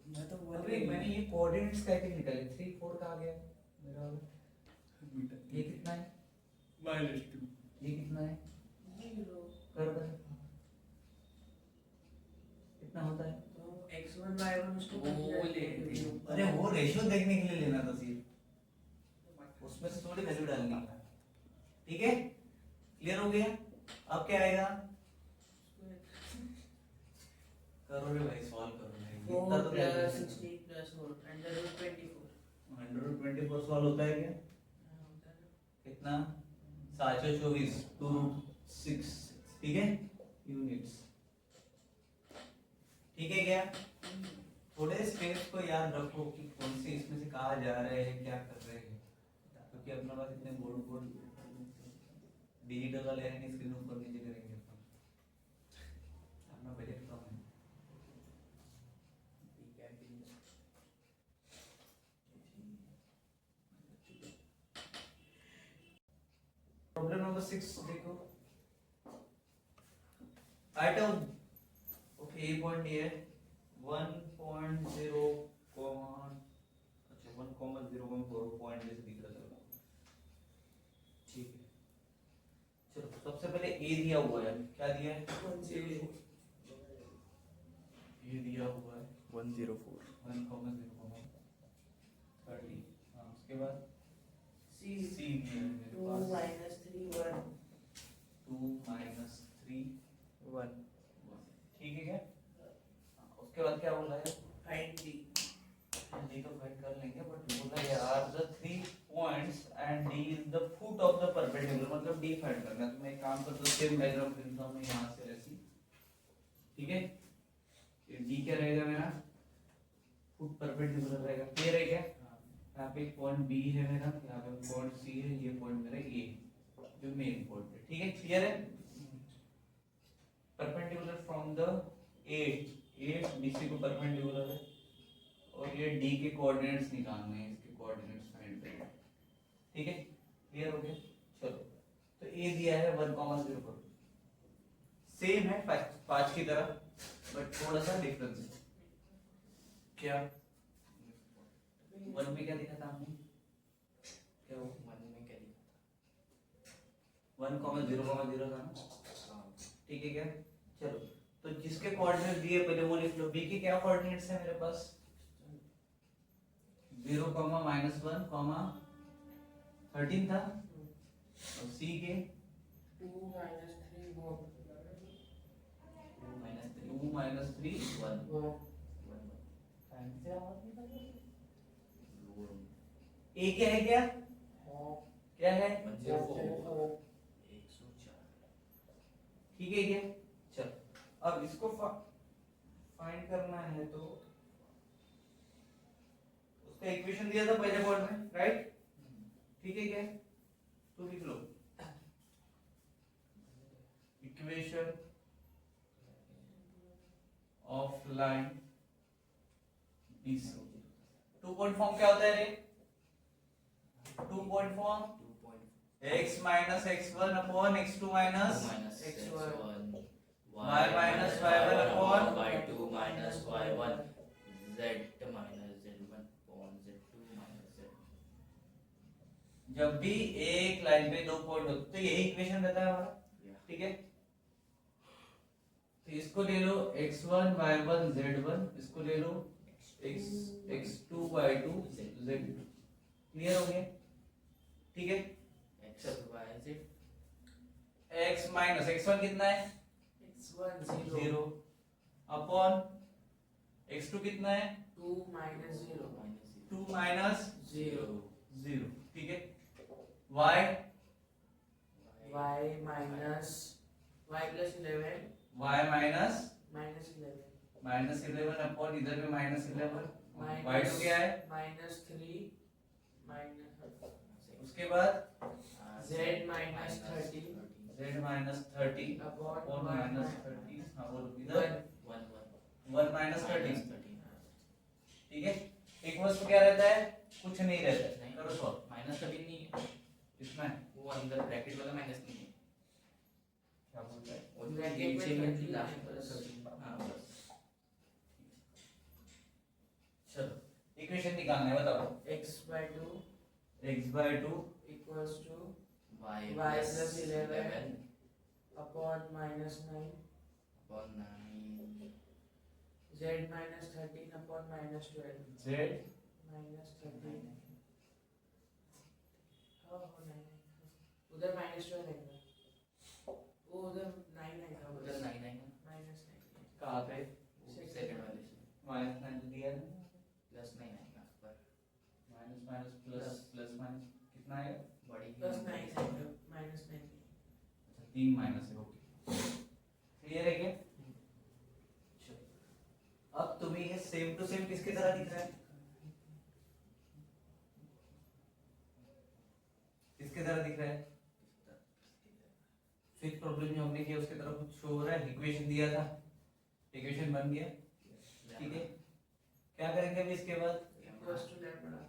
मैं तो अरे मैंने ये कोऑर्डिनेट्स कैसे निकाले, 3 4 का आ गया मेरा वाला। ये कितना है, -2 ये कितना है, 0 कर दे कितना होता है, तो x1 y1 उसको वो ले अरे वो रेशियो देखने के लिए लेना था सिर्फ, उसमें से थोड़ी वैल्यू डालनी है, ठीक है क्लियर हो गया। अब क्या आएगा, करो रे भाई सॉल्व करो भाई, 4 इतना तो + 16 + 4 √24 124 सॉल्व होता है क्या, कितना 724 2√6, ठीक है यूनिट्स, ठीक है क्या, थोड़े स्टेप्स को याद रखो कि कौन से इसमें से कहाँ जा रहे हैं क्या कर रहे हैं, क्योंकि अपने पास इतने बोर्ड डिजिटल वाले हैं नहीं, स्क्रीन ऊपर नीचे करेंगे अपन, अपना बजट कम है। प्रॉब्लम नंबर 6 देखो, आइटम ओके ये पॉइंट ये है 1.0 कॉमा, अच्छा 1,0,4 पॉइंट जैसे दिख रहा था, ठीक है चलो सबसे पहले ए दिया हुआ है, क्या दिया है, ये दिया हुआ है 104 1,0,30, हाँ उसके बाद c सी दिया है मेरे 2 पास - 3 1 2 - 3 1 ठीक है क्या, हाँ, उसके बाद क्या बोला है, find d डी तो फाइंड कर लेंगे बट बोला यार the 3 points and D is the foot of the perpendicular, मतलब डी फाइंड करना है, तो मैं एक काम करता हूं सेम डायग्राम खींचता हूं मैं यहां से ऐसी, ठीक है ये डी क्या रहेगा मेरा, फुट परपेंडिकुलर रहेगा, क्लियर है क्या, यहाँ पे एक पॉइंट बी है मेरा, यहाँ पे पॉइंट सी है, ये पॉइंट मेरा ए जो मेन पॉइंट है, ठीक है क्लियर है, perpendicular from the A, A BC को परपेंडिकुलर है, और ये डी के कोऑर्डिनेट्स निकालने हैं, इसके कोऑर्डिनेट्स फाइंड करने हैं, ठीक है क्लियर हो गया, चलो तो ए दिया है 1,0 पर, सेम है 5 की तरह बट थोड़ा सा डिफरेंस है, क्या 1 में क्या दिखा था हमने, क्या वो 1 में क्या लिखा 1,0,0 था ना, ठीक है क्या, चलो तो जिसके कोऑर्डिनेट्स दिए पहले वो लिख लो, बी के क्या कोऑर्डिनेट्स है मेरे पास 0, -1, 13 था, और सी के 2 - 3 1 2 - 3 1, 1 ए क्या है, क्या क्या है 104 ठीक है क्या, चल अब इसको फाइंड करना है तो उसका इक्वेशन दिया था पहले पॉइंट में, राइट, ठीक है क्या, तो लिख लो equation of line BC, 2 point form क्या होता है रे, 2 point form 2.2 x minus x1 upon x2 minus minus x1 x1 y minus y1 upon y2 minus y1 z minus z1 upon z2 minus z। जब भी एक line पे दो point होते तो यही इक्वेशन रहता है हमारा, ठीक है। तो इसको ले लो x1 y1 z1, इसको ले लो x2 y2 z2, क्लियर हो गया, ठीक है। x y z x minus x1 कितना है x1 0 अपॉन x2 कितना है 2 minus 0 2 माइनस 0 0, ठीक है। y y minus y plus 11 y minus minus 11 minus 11 upon इधर भी माइनस 11, minus y2 क्या है minus 3 minus उसके बाद z minus 30 z minus 30 upon upon y minus minus 30, हाँ बोलो इधर 1 1 माइनस 30, 13 ठीक है। एक वस्तु क्या रहता है, कुछ नहीं रहता है, करो सॉल्व। माइनस 13 नहीं है, इसमें वो अंदर ब्रैकेट वाला माइनस नहीं है, क्या बोलता है, और ब्रैकेट में नीचे में 13 लास्ट है, वाला बस। 13 हाँ बस। चलो इक्वेशन निकालना है, बताओ। x by 2 x by 2 equals to y y plus plus 11 11 upon minus 9 upon 9 z minus 13 upon minus 12 z minus 13 हाँ हो नहीं उधर minus 12 आएगा, वो उधर 9 आएगा, उधर 9 आएगा minus 9 कहाँ पे सेकंड वाले से माइनस 9 दिया है, प्लस 9 आएगा पर minus minus plus plus minus कितना आएगा, बड़ी plus 9 आएगा minus 9 अच्छा 3 माइनस है, ओके, क्लियर है क्या। अब तुम्हें ये सेम टू सेम किसकी तरह दिख रहा है, किसकी तरह दिख रहा है, फिफ्थ प्रॉब्लम जो हमने किया उसकी तरह कुछ शो हो रहा है, इक्वेशन दिया था, इक्वेशन बन गया, ठीक है। क्या करेंगे अभी इसके बाद, equals to lambda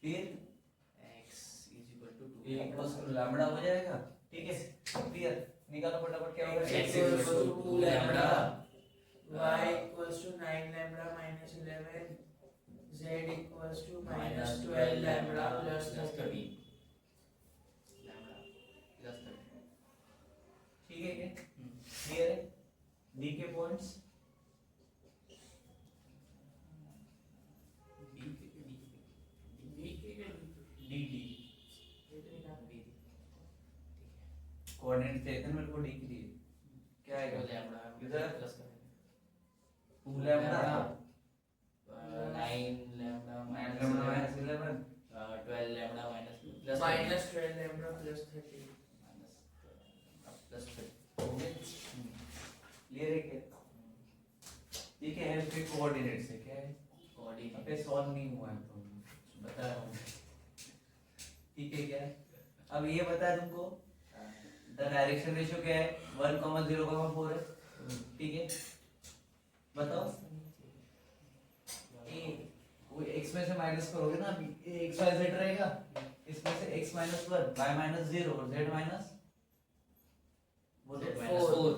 फिर x is equal to 2 ये इक्वल्स टू लैम्बडा हो जाएगा, ठीक है, क्लियर। निकालो फटाफट क्या होगा, x equals to 2 lambda y equals to 9 lambda minus 11 z equals to minus 12 lambda plus 13 lambda plus 13 ठीक है क्या, क्लियर है। डी के पॉइंट्स डी डी कोऑर्डिनेट देते हैं मेरे को, डी के लिए क्या आएगा, लैम्बडा इधर plus 2 lambda 9 lambda 9 lambda minus 11 12 lambda minus plus minus 12 lambda plus 13 plus 13 हो गया, क्लियर है क्या। ठीक है, हेल्प विद कोऑर्डिनेट से क्या है, कोऑर्डिनेट अबे सॉल्व नहीं हुआ है तो बता रहा हूँ, ठीक है क्या। अब ये बता तुमको द डायरेक्शन रेशियो क्या है, 1,0,4 है, ठीक है। बताओ वो x में से माइनस करोगे ना, x y z रहेगा, इसमें से x माइनस 1 y माइनस 0 और z माइनस Z minus 4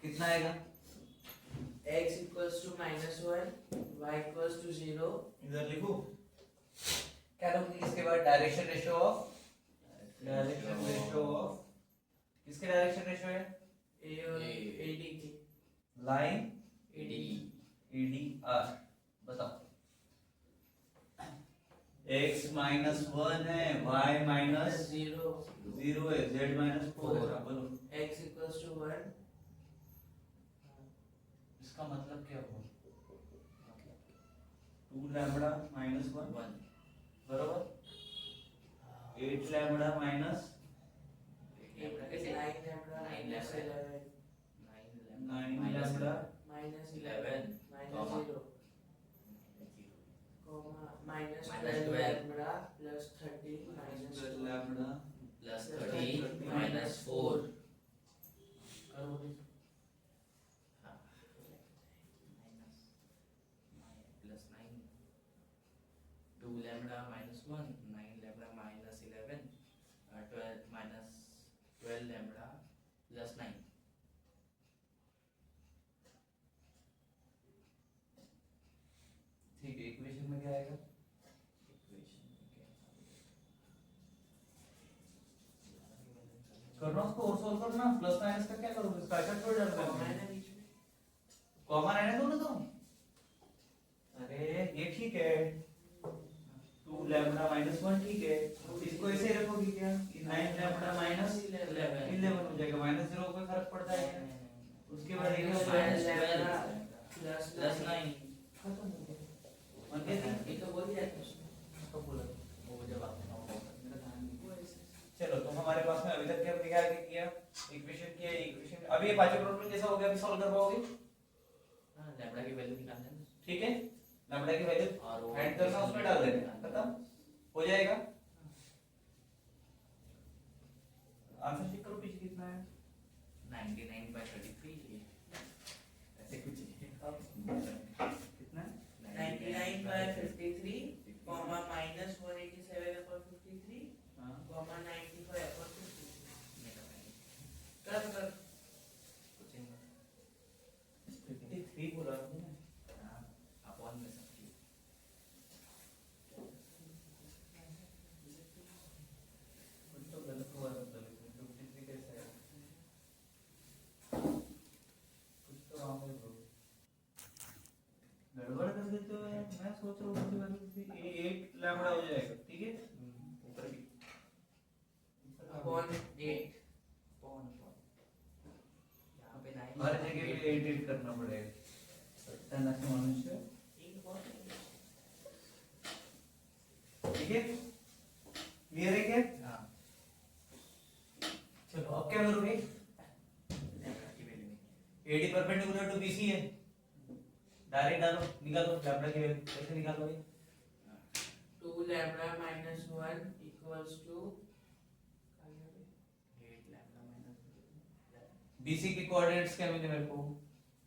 कितना आएगा, x equals to minus 1 y equals to 0 इधर लिखो क्या लोगे, इसके बाद डायरेक्शन रेशियो ऑफ किसके डायरेक्शन रेशियो है, a और ad की लाइन AD ADR, बताओ। x माइनस 1 है, y माइनस 0 0 है, z माइनस 4 है, हाँ, बोलो x equals to 1 इसका मतलब क्या हुआ, 2 लैम्बडा माइनस 1 बराबर 8 lambda minus 9 lambda minus 11 9 lambda minus 11 minus 0 comma minus 12 lambda plus 13 minus 2 lambda plus 13 minus 4 plus 9 2 lambda minus 1 9 lambda minus solve करो ना, प्लस माइनस का क्या करोगे, इसका अच्छा छोड़ डाल कॉमन दो, है ना बीच में। कॉमन रहने दो ना तुम। अरे ये ठीक है, 2 लैम्बडा माइनस 1 ठीक है, इसको ऐसे ही रखोगे क्या, 9 लैम्बडा माइनस 11 हो जाएगा, माइनस 0 कोई फर्क पड़ता है क्या? उसके बाद ये क्या हो जाएगा, प्लस 9 खत्म हो गया। मान गया थी? ये तो बोल दिया था उसने। कब बोला? वो जब आपने मेरा ध्यान नहीं वो ऐसे चलो तो हमारे पास में अभी तक क्या क्या किया, इक्वेशन किया, इक्वेशन अभी ये पांचवें प्रॉब्लम जैसा हो गया, अभी सॉल्व कर पाओगे? हाँ लैम्बडा की वैल्यू निकालना है ठीक है, लैम्बडा की वैल्यू और वो ऐड करना, उसमें डाल देना, खत्म हो जाएगा। आंसर चेक करो पीछे कितना है, 99/33 ऐसे कुछ कितना है, 99/53 comma minus 187/53 हाँ comma 95/53 कर 53 बोला आपने ना, अपॉन में सब चीज कुछ तो गलत हुआ, मतलब इसमें 53 कैसे है, कुछ तो रॉन्ग है ब्रो, गड़बड़ कर देते हो यार। मैं सोच रहा हूँ कि 8 लैम्बडा हो जाएगा, ठीक है, ऊपर भी upon 8 अपॉन यहाँ पे 9 हर जगह पे 8 करना पड़ेगा, सत्यानाश मनुष्य, एक बहुत ठीक है, क्लियर है क्या? हाँ चलो अब क्या करोगे, लैम्बडा की value AD perpendicular to BC है, डायरेक्ट डालो, निकालो लैम्बडा की वैल्यू, कैसे निकालोगे, 2 lambda minus 1 equals to 8 lambda minus BC के कोऑर्डिनेट्स क्या मिले मेरे को,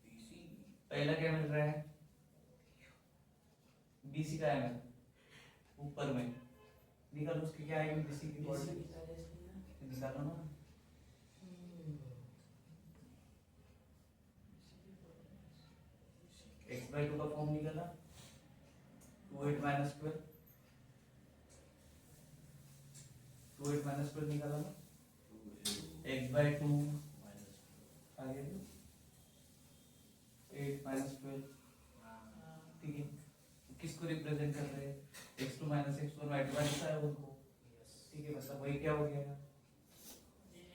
BC पहला क्या मिल रहा है, BC का है मेरा ऊपर में, निकालो उसके क्या आएंगे BC की कोऑर्डिनेट, निकालो ना, x/2 का फॉर्म निकाला, 2 8 - 12, 2 8 - 12 निकाला ना, x/2 आगे 8 - 12, ठीक है, किसको रिप्रेजेंट कर रहे हैं, x2 - x1 एडवांस है उनको, ठीक है, मतलब वही क्या हो गया,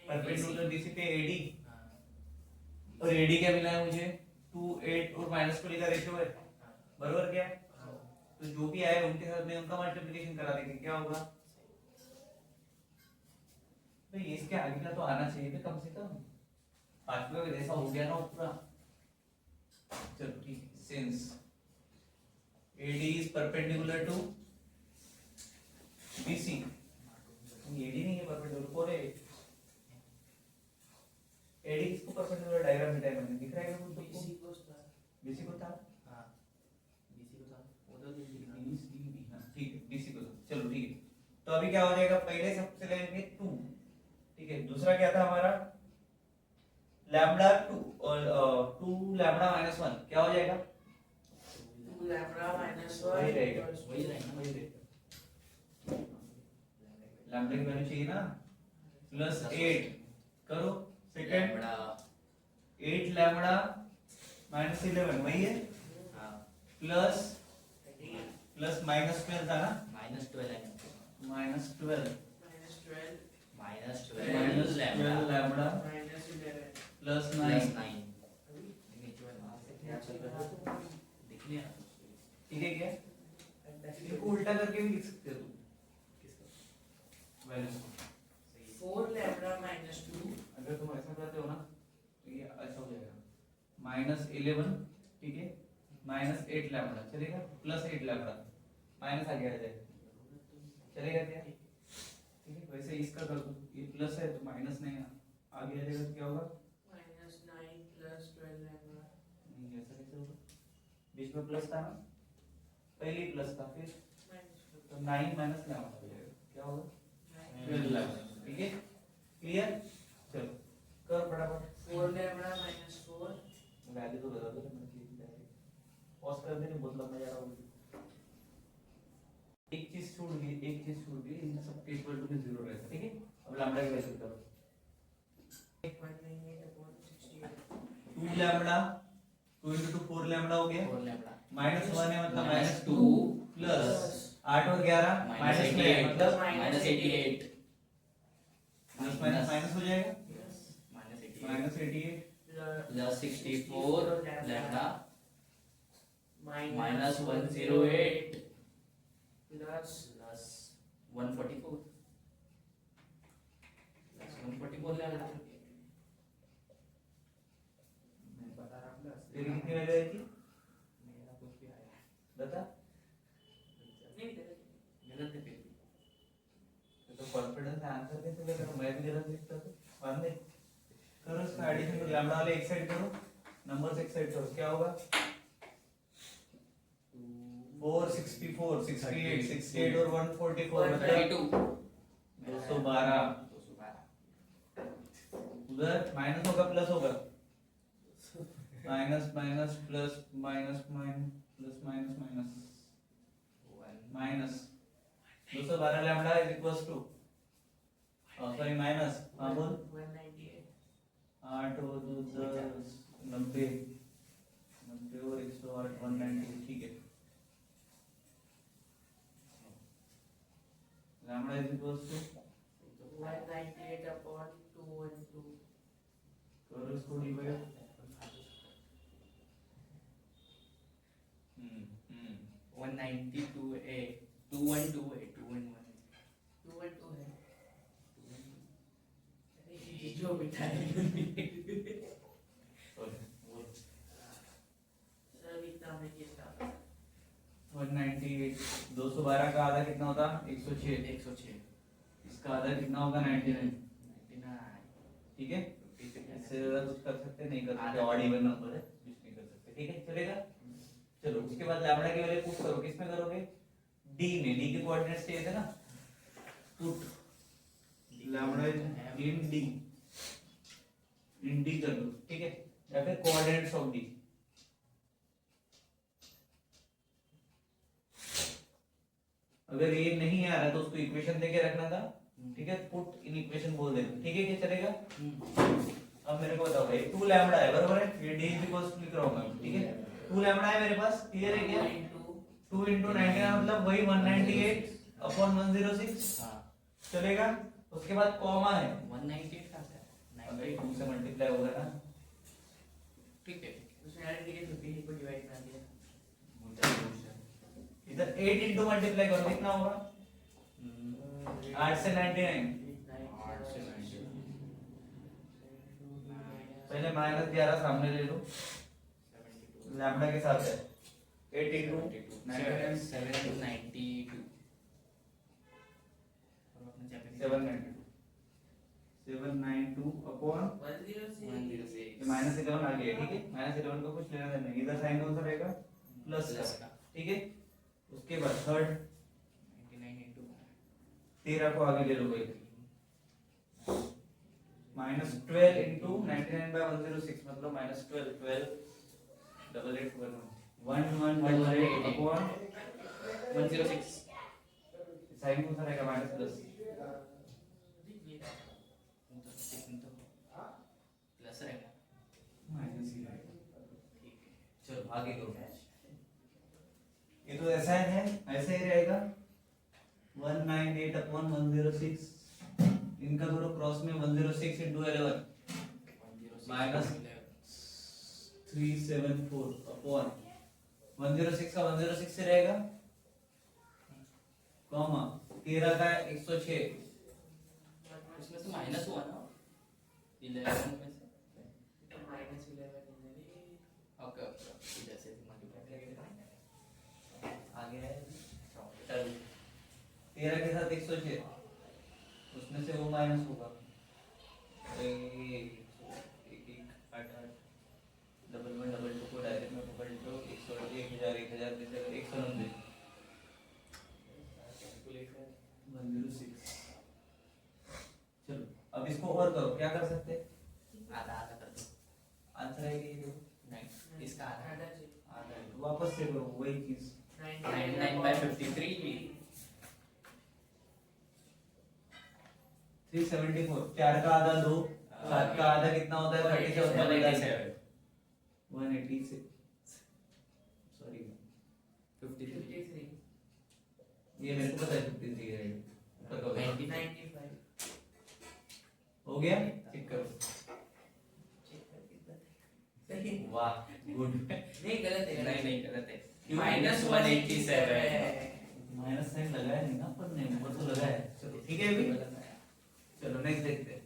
परपेंडिकुलर BC पे AD, और AD क्या मिला है मुझे, 2 8 और -12 का रेशियो है, बराबर क्या, तो जो भी आए उनके साथ में उनका मल्टीप्लिकेशन करा देंगे, क्या होगा, तो ये इसके आगे का तो आना चाहिए था कम से कम, पांचवे में जैसा हो गया ना वो पूरा, चलो ठीक है, since AD is perpendicular to BC, AD नहीं है परपेंडिकुलर, फोर है, AD इसको परपेंडिकुलर डायग्राम में टाइप मैंने दिख रहा है क्या कुछ BC को BC को था, हाँ BC को था वो तो BC हाँ ठीक है, BC को था, चलो ठीक है, तो अभी क्या हो जाएगा, पहले सबसे लेंगे 2, ठीक है, दूसरा क्या था हमारा लैम्बडा 2 और 2 लैम्बडा माइनस 1 क्या हो जाएगा, 2 lambda minus 1 वही रहेगा, equals to वही रहेगा वही रहेगा, लैम्बडा की वैल्यू चाहिए ना, प्लस 8 करो, सेकंड लैम्बडा 8 लैम्बडा माइनस 11 वही है, हाँ प्लस -12 था ना, -12 है -12 -12 -12 लैम्बडा minus 11 प्लस प्लस 9, 9 दिखने आ ठीक है क्या, इनको उल्टा करके भी लिख सकते हो तुम, किसका वैल्यू 4 lambda minus 2 अगर तुम ऐसा करते हो ना तो ये ऐसा हो जाएगा -11, ठीक है, -8 लैम्बडा चलेगा, +8 लैम्बडा माइनस आगे आ जाएगा, चलेगा क्या, ठीक है, वैसे इसका कर दो, ये प्लस है तो माइनस नहीं आगे आ जाएगा तो क्या होगा, -9 plus 12 lambda नहीं ऐसा कैसे होगा, बीच में प्लस था ना, पहले ही प्लस था, फिर तो 9 माइनस लैम्बडा हो जाएगा, क्या होगा 12 लैम्बडा, ठीक है, क्लियर, चलो कर फटाफट, 4 lambda minus 4 वैल्यू तो बता दो मैं चीज डायरेक्ट पॉज कर देने, बहुत लंबा जा रहा होगा, एक चीज छूट गई, इन सब के इक्वल टू 0 रहेगा, ठीक है, अब लैम्बडा की वैल्यू करो, -1 है मतलब -2 प्लस 8 और 11 माइनस में है मतलब -88 प्लस माइनस माइनस हो जाएगा -88 -88 plus 64 lambda minus minus 108 plus plus 144 plus 144 lambda मैं बता रहा हूँ तेरी कितनी वैल्यू आई थी मेरा कुछ भी आया बता नहीं गलत है फिर तो कॉन्फिडेंस आंसर कैसे दे रहा हूं मैं भी गलत लिखता तो मान दे करो इसका एडिशन तो लैम्डा वाले एक साइड करो नंबर्स एक साइड करो क्या होगा 464 68 68 और 144 मतलब 212 उधर माइनस होगा प्लस होगा minus minus plus minus minus plus minus minus minus 212 lambda is equals to sorry minus हाँ बोल 198 8 और 2 10 90 90 और 108 190 ठीक है lambda is equals to 198 upon 212 करो इसको डिवाइड 192a 212a 211 212 है अरे जो बिठाए सर इतना में कितना 198 212 का आधा कितना होता 106 106 इसका आधा कितना होगा 99 99 ठीक है इससे ज्यादा कुछ कर सकते नहीं कर सकते ऑड इवन नंबर है कुछ नहीं कर सकते ठीक है चलेगा चलो उसके बाद लैम्डा की वैल्यू पुट करो किस में करोगे डी में डी के कोऑर्डिनेट्स चाहिए थे ना पुट लैम्डा इन डी कर दो ठीक है या फिर कोऑर्डिनेट्स ऑफ डी अगर ये नहीं आ रहा तो उसको इक्वेशन देके रखना था ठीक है पुट इन इक्वेशन बोल देना ठीक है क्या चलेगा अब मेरे को बताओ भाई 2 लैम्डा है बराबर है ये d इज इक्वल्स टू लिख रहा हूं मैं ठीक है 2 लैम्डा है मेरे पास क्लियर है क्या 2 into 99 मतलब वही 198 upon 106 हां चलेगा उसके बाद कॉमा है 198 का है अगर 2 से मल्टीप्लाई होगा ना ठीक है उसने ऐड करके 15 को डिवाइड कर दिया इधर 8 into मल्टीप्लाई करो कितना होगा 8 से 99 पहले -11 सामने ले लो लैम्डा के साथ है 8 into 99 792 और अपने चैप्टर 792 अपॉन 106 ये -11 आ गया ठीक है -11 का कुछ लेना देना नहीं इधर साइन कौन सा रहेगा प्लस का ठीक है उसके बाद थर्ड 99 into 13 को आगे ले लो भाई -12 into 99 by 106 मतलब -12 12 डबल 8 1188 अपॉन 106 साइन कौन सा रहेगा माइनस प्लस प्लस रहेगा माइनस ही रहेगा ठीक है चलो आगे करो ये तो ऐसा है ऐसे ही रहेगा 198 अपॉन 106 इनका करो क्रॉस में 106 into 11 माइनस 374 अपॉन 106 का 106 से रहेगा कॉमा 13 का 106 इसमें से माइनस हुआ ना 11 में से ओके इधर से मल्टीप्लाई करके आगे है चलो 13 के साथ 106 उसमें से वो माइनस होगा एक आठ आठ डबल वन डबल टू को डायरेक्ट में पकड़ लो 100 1000 1000 190 106 चलो अब इसको और करो क्या कर सकते हैं आधा आधा कर दो आंसर है कि ये नहीं इसका आधा आधा है तो वापस से करो वही चीज 99 by 53 374 4 का आधा 2 7 का आधा कितना होता है 37 186 सॉरी ये मेरे को पता है 50 दी है, पता होगा। 95 हो गया, चेक करो। चेक कर कितना सही है। वाह गुड। नहीं गलत है, नहीं गलत है। -187 माइनस साइन लगाया नहीं ना पर नहीं ऊपर तो लगा है। चलो ठीक है अभी, चलो नेक्स्ट देखते हैं।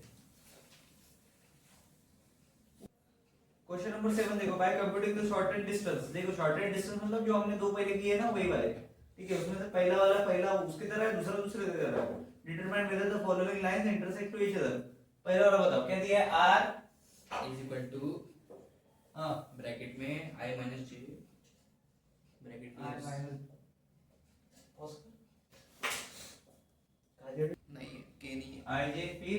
क्वेश्चन नंबर 7 देखो, by computing the shortest distance. देखो शॉर्टेड डिस्टेंस मतलब जो हमने दो पहले किए ना वही वाले, ठीक है। उसमें से पहला वाला पहला उसकी तरह है, दूसरा दूसरे की तरह है। Determine whether the following lines intersect to each other. पहला वाला बताओ क्या दिया है, r इज इक्वल टू हां ब्रैकेट में i minus j bracket r close minus pause कर नहीं है k नहीं है ij फिर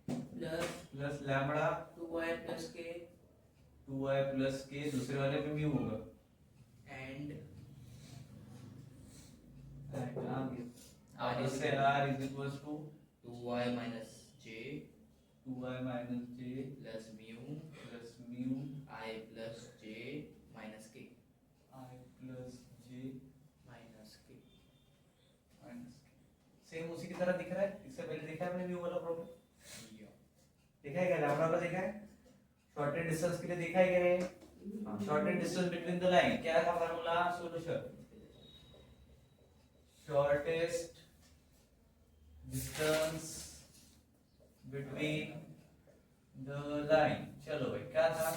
plus plus lambda 2y plus k 2y plus k, दूसरे वाले में म्यू होगा एंड r से r is equals to 2y minus j 2y minus j plus mu plus mu i plus j minus k i plus j minus k minus k। Same उसी की तरह दिख रहा है, इससे पहले देखा है हमने म्यू वाला प्रॉब्लम, देखा है क्या लैम्बडा का देखा है, शॉर्टेड डिस्टेंस के लिए देखा है क्या ये shorted distance between the line क्या था formula, solution shortest distance between the line. चलो भाई क्या था,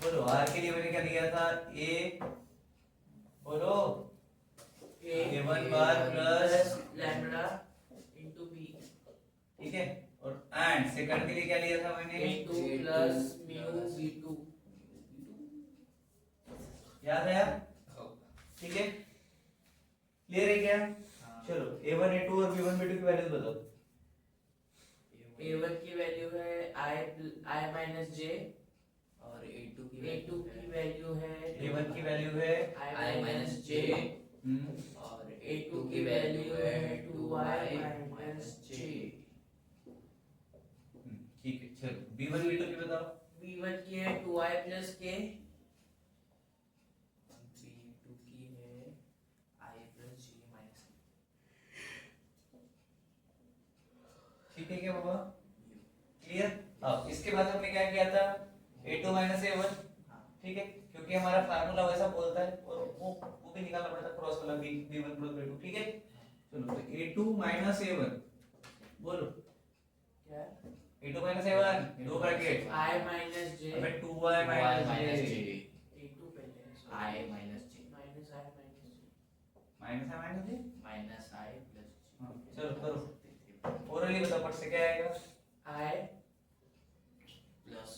बोलो r के लिए मैंने क्या दिया था, a बोलो a1 बार प्लस लैम्बडा इनटू b ठीक है, और एंड सेकंड के लिए क्या लिया था मैंने, a2 प्लस म्यू b2 याद है यार, ठीक है क्लियर है क्या। चलो a1 a2 और b1 b2 की वैल्यूज बताओ। a1 की वैल्यू है i माइनस j और a2 a2 की वैल्यू है a1 की वैल्यू है i माइनस j और a2 की वैल्यू है 2y माइनस j ठीक है। चलो b1 b2 की बताओ। b1 की है 2y प्लस k b2 की है i प्लस j माइनस ठीक है क्या बाबा, क्लियर। अब इसके बाद हमने क्या किया था, a2 माइनस a1, ठीक है, क्योंकि हमारा फार्मूला वैसा बोलता है और वो भी निकालना पड़ता है क्रॉस वाला b1 क्रॉस b2, ठीक है। चलो तो a2 माइनस a1 बोलो, क्या a2 माइनस a1 दो ब्रैकेट i माइनस j अबे 2y माइनस j a2 पहले है i minus j minus i minus j minus है minus j। Minus i plus चलो करो ओरली बताओ पट से क्या आएगा, i प्लस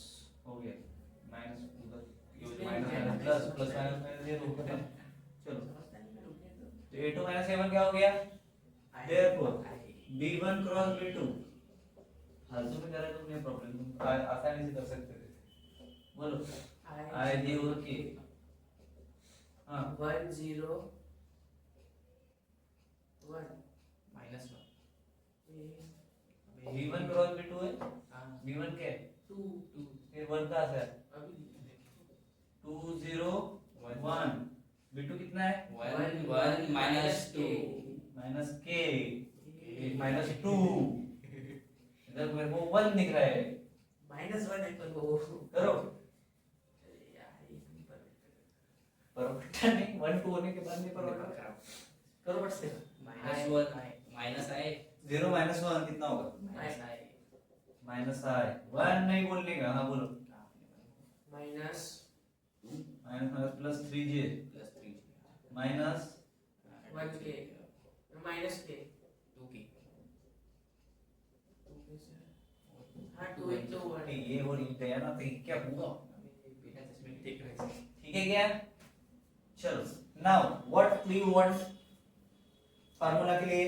हो गया माइनस उधर ये माइनस प्लस प्लस माइनस ये हो गया। चलो तो a2 माइनस a1 क्या हो गया, therefore b1 क्रॉस b2 फालतू में करा तुमने प्रॉब्लम, तुम आसानी से कर सकते थे। बोलो i j और k हां 1 0 1 माइनस 1 b1 क्रॉस b2 है, हां b1 क्या है 2 फिर 1 कहां से है, अभी 2 0 1 b2 कितना है 1 1 माइनस 2 माइनस k माइनस 2, इधर मेरे को 1 दिख रहा है, माइनस 1 है पर वो करो यार ये नहीं परवटा नहीं 1 2 होने के बाद नहीं परवटा, करो बट से माइनस 1 माइनस i 0 माइनस 1 कितना होगा, माइनस i माइनस i 1 नहीं बोलने का, हाँ बोलो minus minus minus plus 3j plus 3 minus 1k minus k 2 की हाँ 2 into 1 ये हो नहीं गया ना, तो क्या हुआ, बिना चश्मे के देख रहे हैं ठीक है क्या। चलो now what do you want formula के लिए,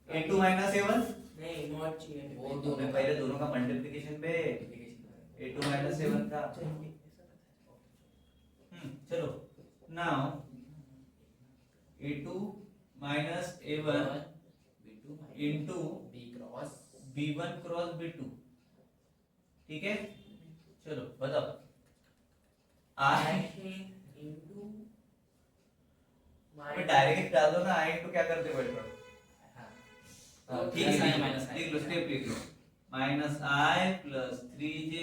a2 माइनस a1 नहीं मॉड चाहिए वो दोनों पहले दोनों का मल्टीप्लिकेशन पे a2 माइनस a1 का, चलो now a2 minus a1 b2 into b cross b1 cross b2, ठीक है। चलो बताओ i i into डायरेक्ट डाल दो ना, i into क्या करते बैठ रहो, हाँ, ठीक Plus है, I minus I. लिख लो, स्टेप लिख लो, minus i plus 3j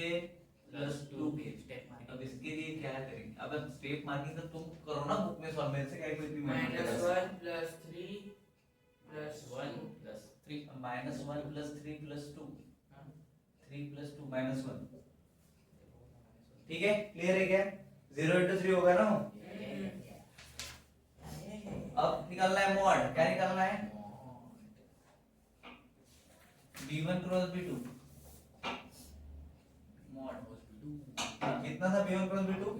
plus 2k। Step marking. अब इसके लिए क्या करेंगे? अब स्टेप मार्किंग तो तुम करो ना बुक में सॉल्व, मेरे से क्या कोई भी minus 1 plus 3 plus 1 plus 3 minus 1 plus 3 plus 2, हाँ 3 प्लस 2 माइनस 1। ठीक है, क्लियर है क्या? 0 into 3 होगा ना? अब निकालना है मॉड, क्या निकालना है? b1 cross b2 mod. कितना था b1 क्रॉस b2?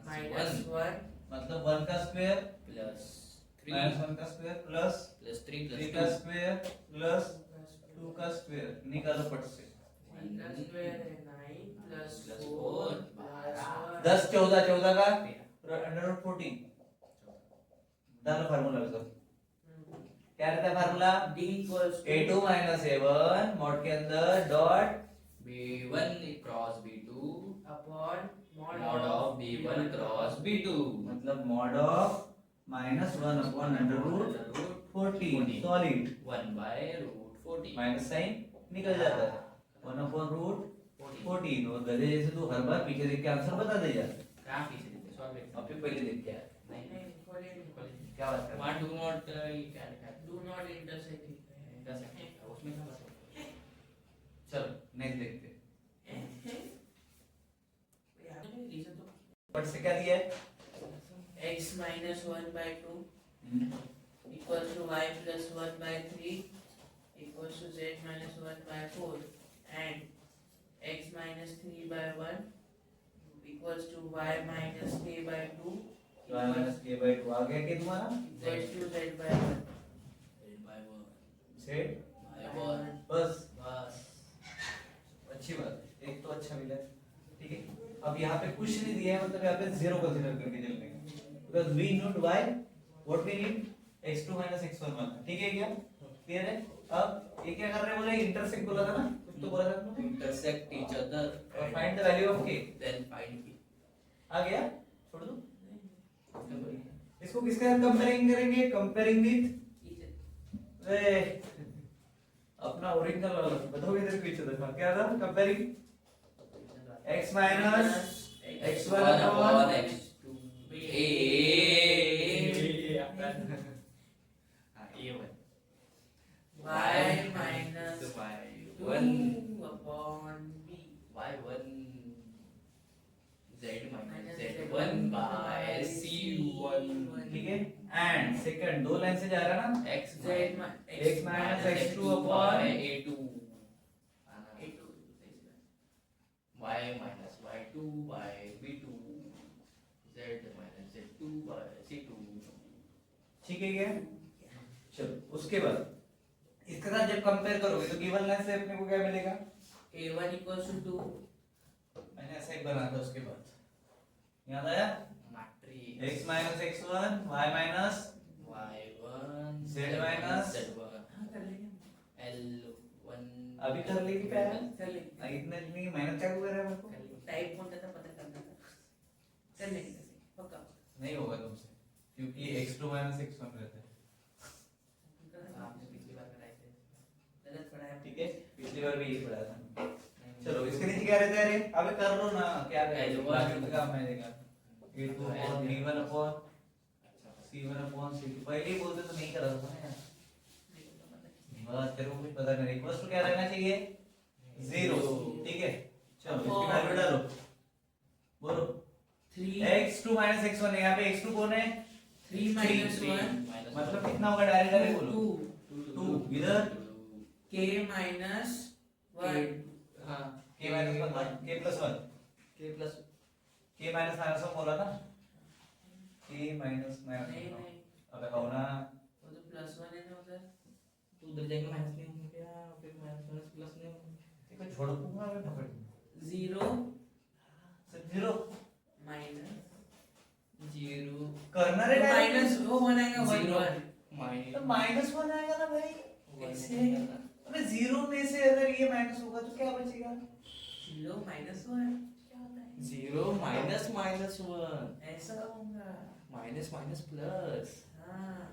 माइनस 1 मतलब 1 का स्क्वायर प्लस माइनस 1 का स्क्वायर प्लस प्लस 3 3 प्लस का स्क्वायर प्लस 2 का स्क्वायर। निकालो फट से। 3 का स्क्वायर है 9 प्लस प्लस 4 4 10 14 14 का अंडर रूट 14 डालो फार्मूला में सब। क्या रहता है formula? d equals to a2 minus a1 mod के अंदर dot b1 cross b2 upon mod of b1 cross b2 मतलब mod of minus 1 upon under root 14 solid 1 by root 14 minus sign निकल जाता है 1 अपॉन रूट 14। और गधे जैसे तू हर बार पीछे देख के आंसर बता दे यार। कहां पीछे देते सॉल्व करते अब भी पहले देख के आया। नहीं नहीं खोले क्या बात कर रहा व्हाट डू नॉट ये क्या लिखा है डू नॉट इंटरसेक्ट उसमें क्या बात है है? चलो नेक्स्ट देखते हैं। रीजन तो बट से क्या दिया है? x minus 1 by 2 equals to y plus 1 by 3 equals to z minus 1 by 4 and x minus 3 by 1 equals to y minus k by 2 y minus k by 2 आ गया कि तुम्हारा equals to z by 1 by 1 set by 1 बस बस अच्छी बात है, एक तो अच्छा मिला है। ठीक है, अब यहाँ पे कुछ नहीं दिया है, मतलब यहाँ पे जीरो कंसीडर करके चलने का, because we need y what we need x2 x1 माना। ठीक है क्या? क्लियर है? अब ये क्या कर रहे हैं? बोले इंटरसेक्ट बोला था ना, कुछ तो बोला था तुमने, intersect each other और find the value of k। then find k आ गया? छोड़ दो इसको, किसके साथ कंपेयरिंग करेंगे? कंपेयरिंग विद अपना ओरिजिनल वाला बताओ इधर पीछे देखो क्या था? Comparing x minus x1 upon x2 y minus y1 2 upon b y1 z minus z1 by c1 ठीक है। एंड सेकंड दो लाइन से जा रहा है ना, x x minus x2 upon a2 a2 y minus y2 by b2 z minus z2 by c2। ठीक है क्या? चलो उसके बाद इसके साथ जब कंपेयर करोगे तो गिवन लाइन से अपने को क्या मिलेगा? a1 equals to 2 मैंने ऐसा ही बना था, उसके बाद याद आया? Matrix x minus x1 y minus y1 z minus z1 हाँ कर लेंगे l1 अभी कर लेगी पहले कर लेंगे इतने इतनी मेहनत क्या कर रहा है मेरे को? टाइप कौन था पता करना था कर लेंगे पक्का नहीं होगा तुमसे, क्योंकि x2 x1 रहता है। आपने पिछली बार कराए थे गलत पढ़ा है ठीक है, पिछली बार भी यही पढ़ा था। चलो इसके नीचे क्या रहता है? अरे अबे कर लो ना, क्या करें? बाकी का काम मैं देगा a2 upon b1 upon c1 upon c2। पहले ही बोलते तो नहीं करा था ना यार। बस तेरे को कुछ पता नहीं, इक्वल्स टू क्या रहना चाहिए? 0। ठीक है, चलो इसकी वैल्यू डालो, बोलो 3 x2 x1 है। यहाँ पे x2 कौन है? 3 minus 1 मतलब कितना होगा? डायरेक्ट डायरेक्ट बोलो 2 इधर k minus 1 हाँ k minus 1 k plus 1 k plus k minus minus 1 बोला ना, k minus minus नहीं 1। नहीं अबे हो ना, वो तो प्लस 1 है ना उधर तो उधर जाएंगे माइनस नहीं होंगे क्या फिर माइनस माइनस प्लस नहीं होंगे देखो छोड़ दूंगा मैं पकड़ 0 सिर्फ 0 माइनस 0 करना रे माइनस वो बनाएगा 1 Zero. 1 माइनस तो माइनस 1 आएगा ना भाई। कैसे? अबे 0 में से अगर ये माइनस होगा तो क्या बचेगा? 0 माइनस 1 क्या होता है 0 माइनस माइनस 1 ऐसा होगा माइनस माइनस प्लस हाँ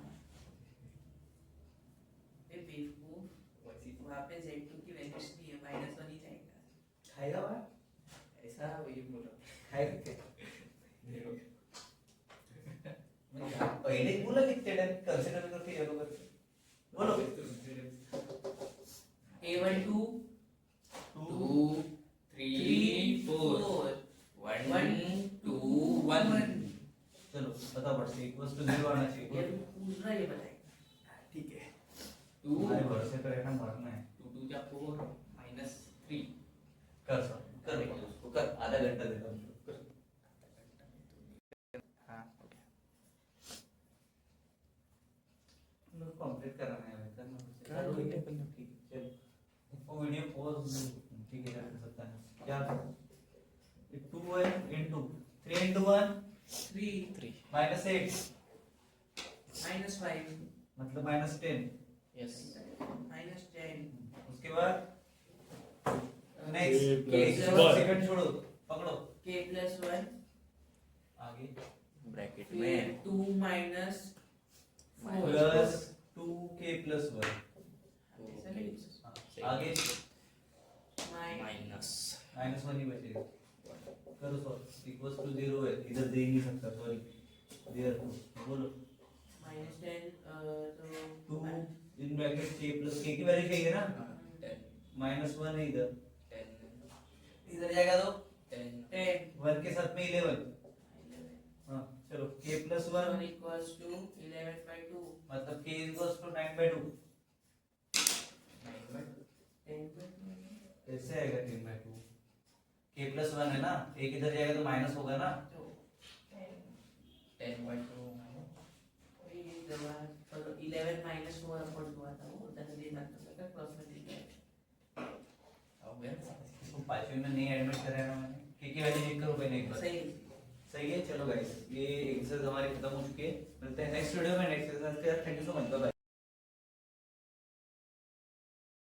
पे z2 की वैल्यू 3 है, -1 ही जाएगा। खाएगा भाई ऐसा वही बोल रहा खाएगा क्या पहले ही बोला कितने टाइम कंसीडर करके ये लोग बोलो a1 2 2 3 4 1 2 1 चलो बताओ बट से इक्वल्स टू 0 आना ये चाहिए पूछ रहा है, ये बताएगा। ठीक है 2 तुम्हारे भरोसे पे रहना मरना है 2 2 क्या 4 -3 कर सब कर उसको कर आधा घंटा देता हूँ उसको, कर हाँ हो गया मेरे को कंप्लीट कराना है भाई करना कुछ कर लो, ठीक है कर लो। ठीक है चलो वो वीडियो पॉज ठीक है कर सकता है क्या 2 है इनटू 3 into 1 3 -8 -5 मतलब -10 यस -10 उसके बाद नेक्स्ट plus एक one. सेकंड छोड़ो पकड़ो k + 1 आगे ब्रैकेट फिर में 2 - 4 प्लस 2k + 1 आगे माइनस -1 ही बचेगा करो सॉल्व इक्वल्स टू 0 है इधर दे ही नहीं सकता सॉरी देयर बोलो -10 तो 2 इन ब्रैकेट k + k की वैल्यू चाहिए ना -1 है इधर 10 इधर जाएगा तो 10 1 के साथ में 11 हाँ चलो k + 1 1 equals to 11/2 मतलब k = 9/2 10/2 कैसे आएगा 10/2 k + 1 है ना एक इधर जाएगा तो माइनस होगा ना तो 10/2 वही जवाब चलो 11 - 4 अपॉन 2 आता है वो उधर ले जाता है क्रॉस में लिख दिया हो गया इसको पांचवी में नहीं एडमिट कराया ना मैंने k की वैल्यू चेक करो पहले एक बार सही है। सही है चलो गाइस ये एक्सरसाइज हमारी खत्म हो चुकी है मिलते हैं नेक्स्ट वीडियो में नेक्स्ट एक्सरसाइज के साथ thank you so much bye